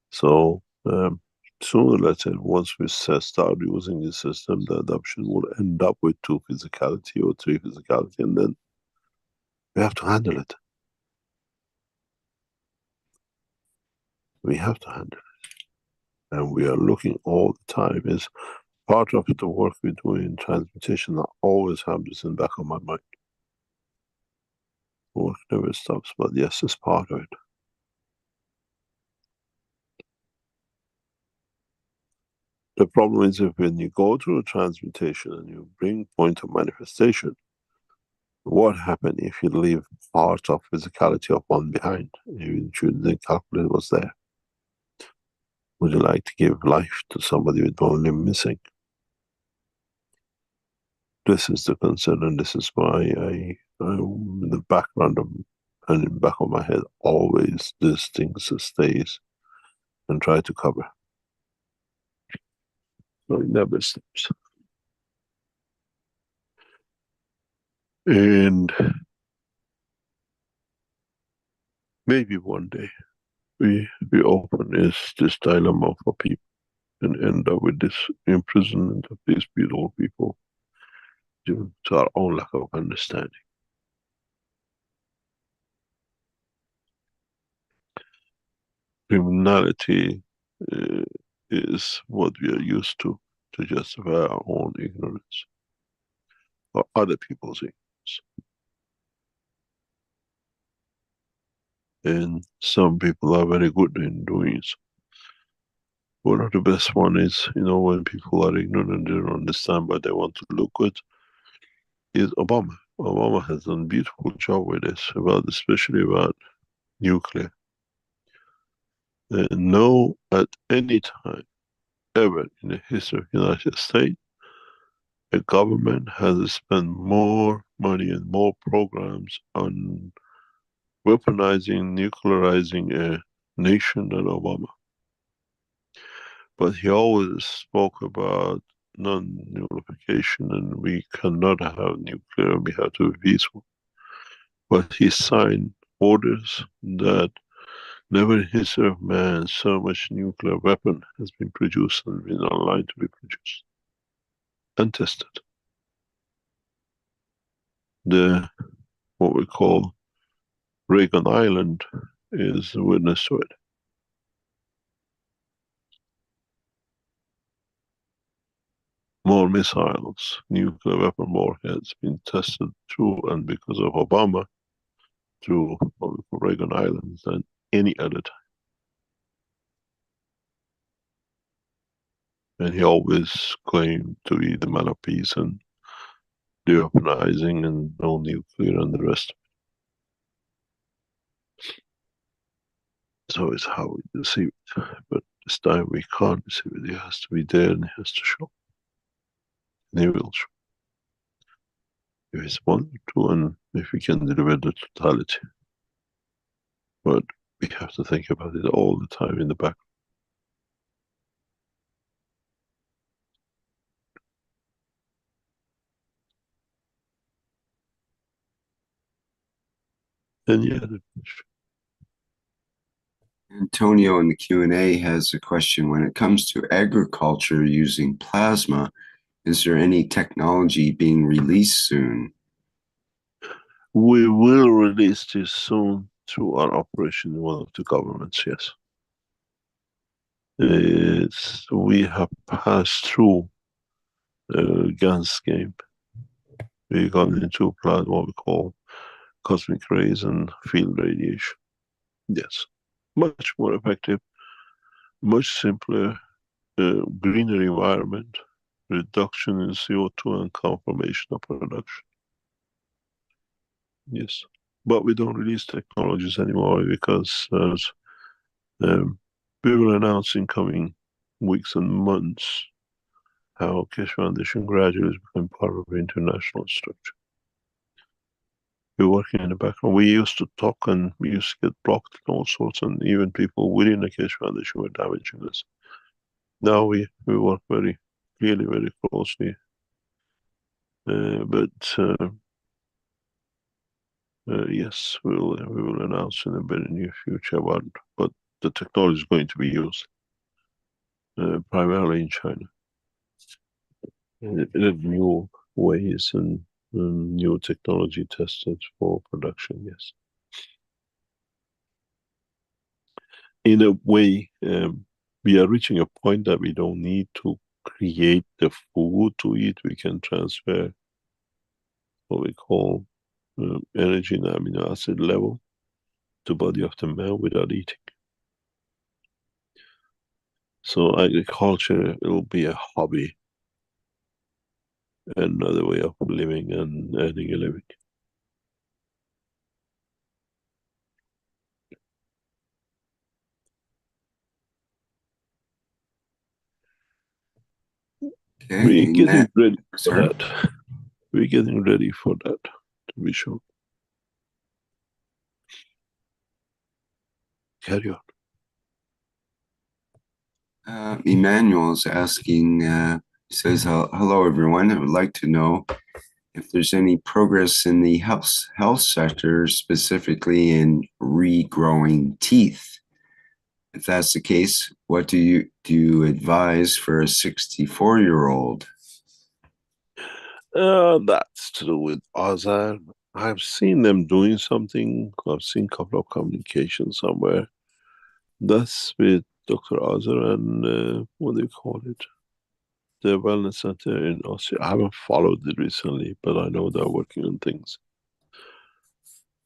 So sooner or later, once we start using this system, the adoption will end up with 2 physicality or 3 physicality, and then we have to handle it. We have to handle it. And we are looking all the time. Is part of the work we do in transmutation. I always have this in the back of my mind. Work never stops, but yes, it's part of it. The problem is if when you go through a transmutation and you bring point of manifestation, What happens if you leave part of physicality of one behind? You shouldn't calculate what's there. Would you like to give life to somebody with one limb missing? This is the concern, and this is why in the background of, and in the back of my head, always these things stays and try to cover. So it never stops. And maybe one day we open this dilemma for people and end up with this imprisonment of these beautiful people due to our own lack of understanding. Criminality is what we are used to justify our own ignorance or other people's ignorance. And some people are very good in doing so. One of the best one is, when people are ignorant, they don't understand, but they want to look good, is Obama. Obama has done a beautiful job with this, especially about nuclear. No, at any time, ever in the history of the United States, a government has spent more money and more programs on weaponizing, nuclearizing a nation than Obama. But he always spoke about non-nullification, and we cannot have nuclear, we have to be peaceful. But he signed orders that never in the history of man so much nuclear weapon has been produced and been online to be produced. Untested. What we call Reagan Island is a witness to it. More missiles, nuclear weapon warheads been tested through and because of Obama through what we call Reagan Islands than any other time. And he always claimed to be the man of peace and deweaponizing and no nuclear and the rest. So it's how we receive it. But this time we can't receive it. It has to be there and it has to show. And he will show. If it's one or two, and if we can deliver the totality. But we have to think about it all the time in the back. And yeah, Antonio in the Q&A has a question. When it comes to agriculture using plasma, is there any technology being released soon? we will release this soon through our operation in one of the governments, yes. We have passed through the GANS game. We got into what we call cosmic rays and field radiation. Yes, much more effective, much simpler, greener environment, reduction in CO2 and confirmation of production. Yes, but we don't release technologies anymore because we will announce in coming weeks and months how Keshe Foundation gradually has become part of the international structure. We're working in the background. We used to talk and we used to get blocked and all sorts, and even people within the Keshe Foundation were damaging us. Now we work very clearly, very closely. Yes, we will announce in a very near future about what the technology is going to be used, primarily in China. In new ways and new technology tested for production, yes. In a way, we are reaching a point that we don't need to create the food to eat. We can transfer what we call energy and amino acid level to body of the man without eating. So agriculture will be a hobby, another way of living and earning a living. Okay, We're getting ready for sorry. that. We're getting ready for that, to be sure. Carry on. Emmanuel is asking, says, hello everyone. I would like to know if there's any progress in the health sector, specifically in regrowing teeth. If that's the case, what do you advise for a 64-year-old? That's to do with Azar. I've seen them doing something. I've seen a couple of communications somewhere. That's with Dr. Azar and what do you call it? The wellness center in Austria. I haven't followed it recently, but I know they're working on things.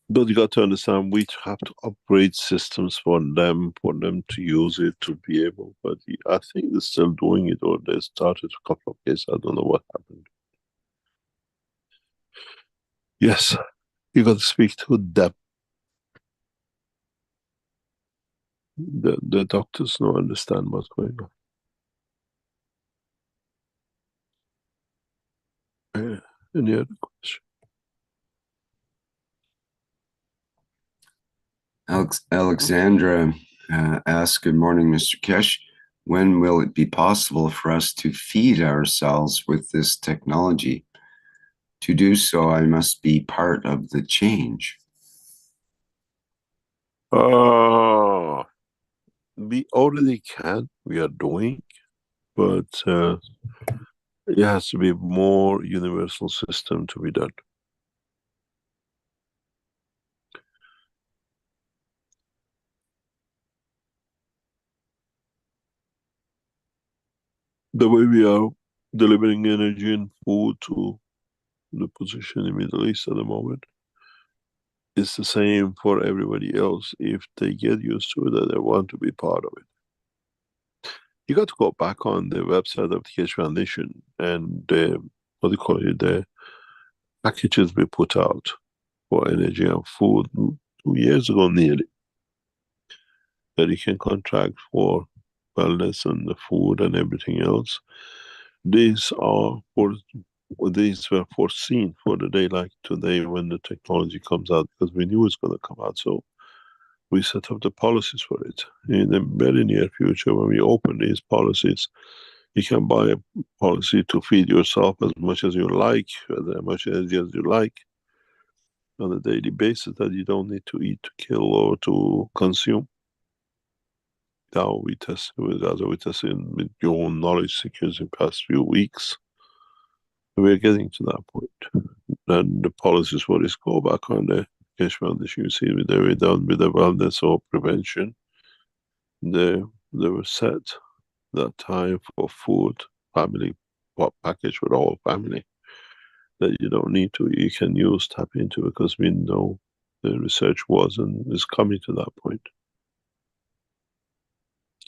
But you got to understand, we have to upgrade systems for them to use it to be able. But I think they're still doing it, or they started a couple of cases. I don't know what happened. Yes, you got to speak to them. The doctors don't understand what's going on. Any other question? Alexandra asks, good morning, Mr. Keshe. When will it be possible for us to feed ourselves with this technology? To do so, I must be part of the change. We already can, we are doing, but it has to be more universal system to be done. The way we are delivering energy and food to the position in the Middle East at the moment, it's the same for everybody else. If they get used to it, that they want to be part of it. You got to go back on the website of the Keshe Foundation and what do you call it, the packages we put out for energy and food 2 years ago nearly, that you can contract for wellness and the food and everything else. These were foreseen for the day like today when the technology comes out, because we knew it's going to come out. So we set up the policies for it. In the very near future, when we open these policies, you can buy a policy to feed yourself as much as you like, as much energy as you like, on a daily basis, that you don't need to eat to kill or to consume. Now we tested with others, we tested with your own knowledge seekers in the past few weeks. We're getting to that point. And the policies for this go back on the Keshe Foundation. You see, they were done with the wellness or prevention. They were set that time for food, family package for all family, that you don't need to, you can use, tap into, because we know the research was and is coming to that point.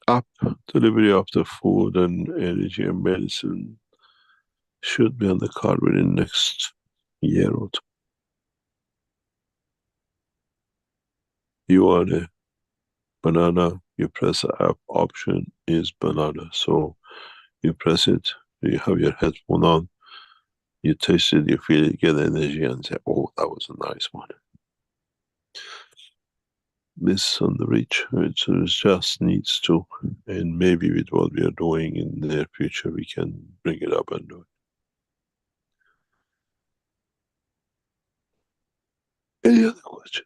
App delivery of the food and energy and medicine should be on the card within the next year or two. You are the banana, you press the app option is banana. So you press it, you have your headphone on, you taste it, you feel it, get energy, and say, oh, that was a nice one. This on the reach, it just needs to, and maybe with what we are doing in the near future, we can bring it up and do it. Any other question?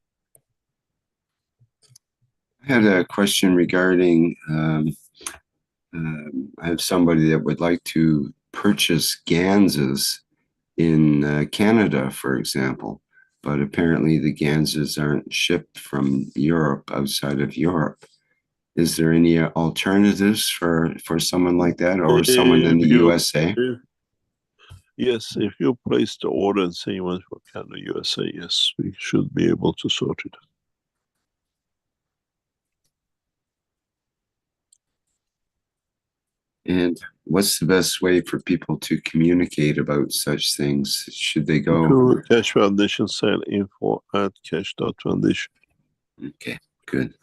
I had a question regarding, I have somebody that would like to purchase Ganses in Canada, for example, but apparently the Ganses aren't shipped from Europe, outside of Europe. Is there any alternatives for someone like that, or someone in the USA? Yes, if you place the order and say you want for Canada, USA, yes, we should be able to sort it. And what's the best way for people to communicate about such things? Should they go to Keshe Foundation, sale info at keshe.foundation. Okay, good.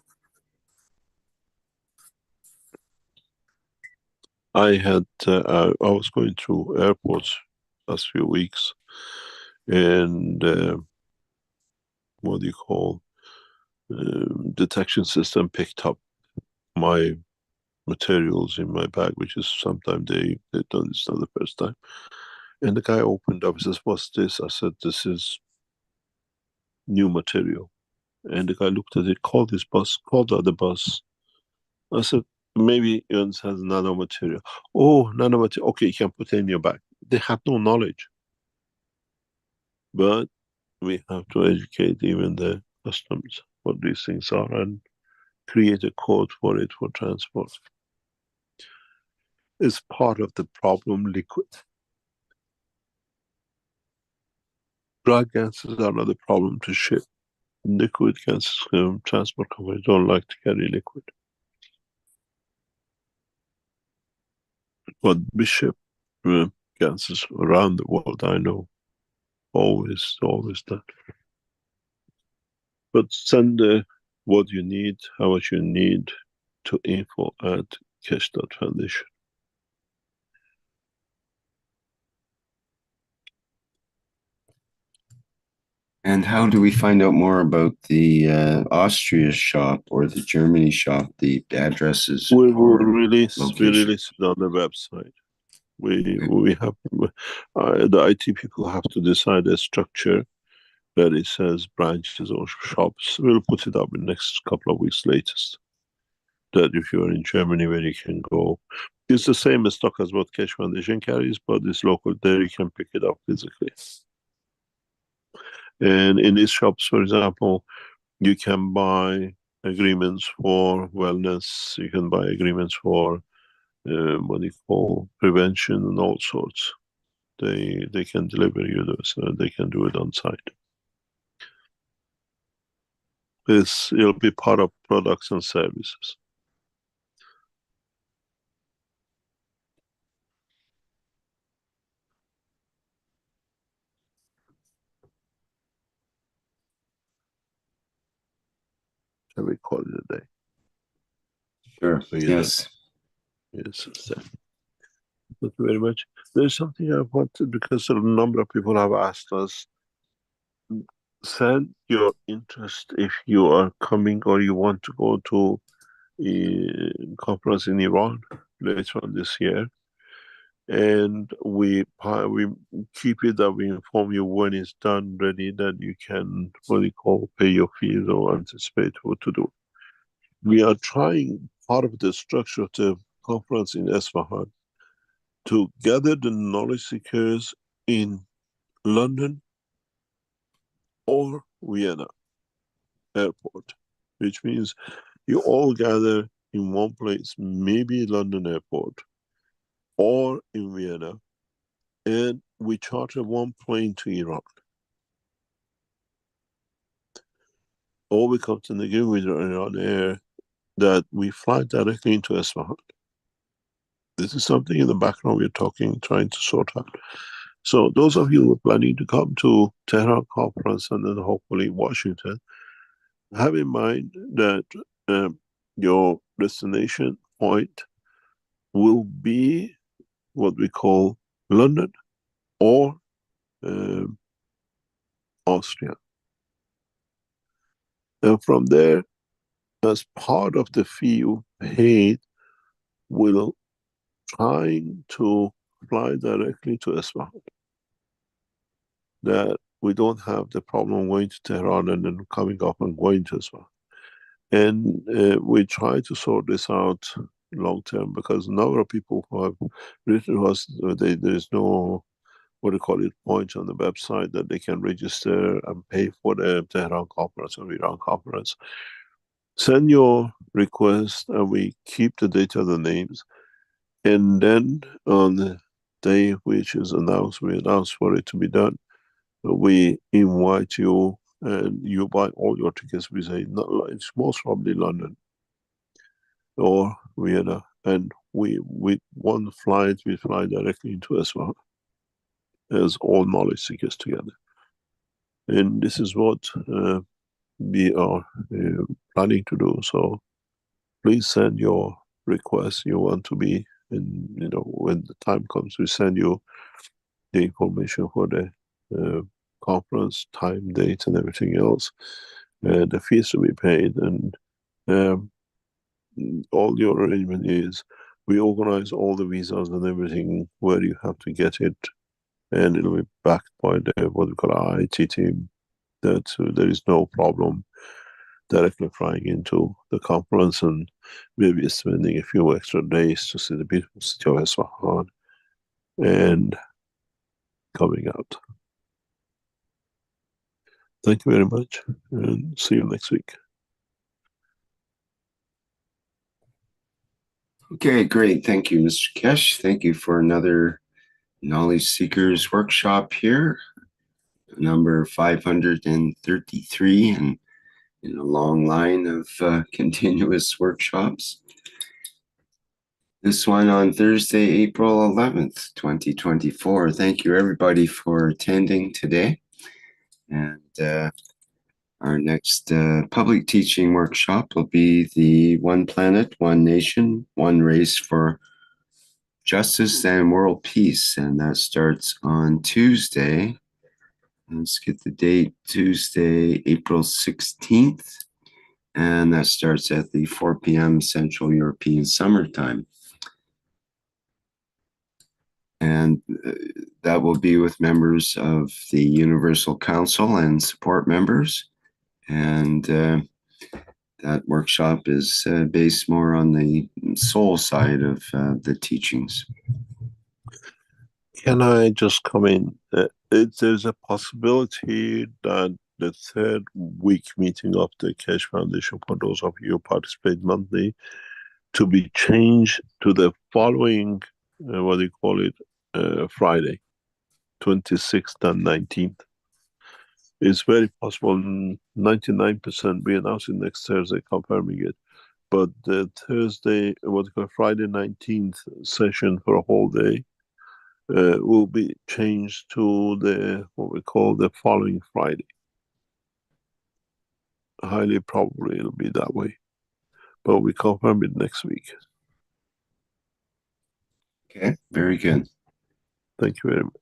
I was going through airports last few weeks, and what do you call, detection system picked up my materials in my bag, which is sometimes they've done. It's not the first time. And the guy opened up. He says, "What's this?" I said, "This is new material." And the guy looked at it, called his boss, called the other boss. I said, "Maybe Ernst has nanomaterial." "Oh, nanomaterial. Okay, you can put it in your bag." They had no knowledge. But we have to educate even the customs what these things are and create a code for it for transport. It's part of the problem, liquid. Dry gases are not a problem to ship. Liquid gases, transport companies don't like to carry liquid. But we ship gases around the world, I know. Always that. But send what you need, how much you need to info at Keshe Foundation. And how do we find out more about the Austria shop or the Germany shop? The addresses. We will release it on the website. We have the IT people have to decide a structure that it says branches or shops. We'll put it up in the next couple of weeks latest. That if you're in Germany, where you can go, it's the same stock as what Keshe Foundation carries, but it's local. There you can pick it up physically. And in these shops, for example, you can buy agreements for wellness. You can buy agreements for what you call prevention and all sorts. They can deliver you those. They can do it on site. It'll be part of products and services. Can we call it a day? Sure. Yes. Yes. Thank you very much. There's something I wanted, because a number of people have asked us, send your interest if you are coming or you want to go to a conference in Iran later on this year. And we keep it that we inform you when it's done, ready, that you can, what you call, pay your fees or anticipate what to do. We are trying, part of the structure of the conference in Isfahan, to gather the knowledge seekers in London or Vienna airport, which means you all gather in one place, maybe London airport or in Vienna, and we charter one plane to Iran. Or we come to the agreement with Iran Air that we fly directly into Isfahan. This is something in the background we're trying to sort out. So those of you who are planning to come to Tehran conference and then hopefully Washington, have in mind that your destination point will be what we call London or Austria. And from there, as part of the fee you paid, we'll trying to fly directly to Isfahan. That we don't have the problem going to Tehran and then coming up and going to Isfahan. And we try to sort this out long term, because a number of people who have written to us, there is no, what do you call it, point on the website that they can register and pay for the Tehran conference or Iran conference. Send your request and we keep the data, the names. And then on the day which is announced, we announce for it to be done. We invite you and you buy all your tickets. We say, it's most probably London or Vienna. And with one flight, we fly directly into Isfahan as all knowledge seekers together. And this is what we are planning to do. So please send your request. You want to be and when the time comes, we send you the information for the conference, time, date, and everything else. The fees to be paid, and all your arrangement is we organize all the visas and everything where you have to get it, and it'll be backed by the what we call our IT team. That there is no problem directly flying into the conference and maybe spending a few extra days to see the beautiful city of Isfahan and coming out. Thank you very much, and see you next week. Okay, great. Thank you, Mr. Keshe. Thank you for another Knowledge Seekers workshop here, number 533, and in a long line of continuous workshops. This one on Thursday, April 11th, 2024. Thank you, everybody, for attending today. And our next public teaching workshop will be the One Planet, One Nation, One Race for Justice and World Peace. And that starts on Tuesday. Let's get the date, Tuesday, April 16th. And that starts at the 4 p.m. Central European Summer Time. And that will be with members of the Universal Council and support members. And that workshop is based more on the soul side of the teachings. Can I just come in? There's a possibility that the third week meeting of the Keshe Foundation, for those of you who participate monthly, to be changed to the following, Friday, 26th and 19th. It's very possible, 99%, we announce it next Thursday, confirming it. But the Thursday, Friday 19th session for a whole day will be changed to the following Friday. Highly probably it'll be that way, but we confirm it next week. Okay, very good. Thank you very much.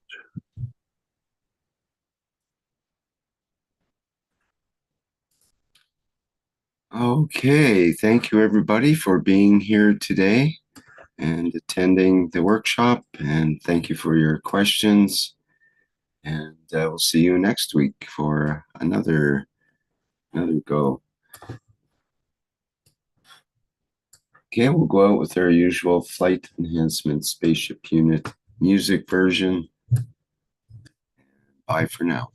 Okay, thank you everybody for being here today and attending the workshop, and thank you for your questions, and we'll see you next week for another go. Okay, we'll go out with our usual flight enhancement spaceship unit music version. Bye for now.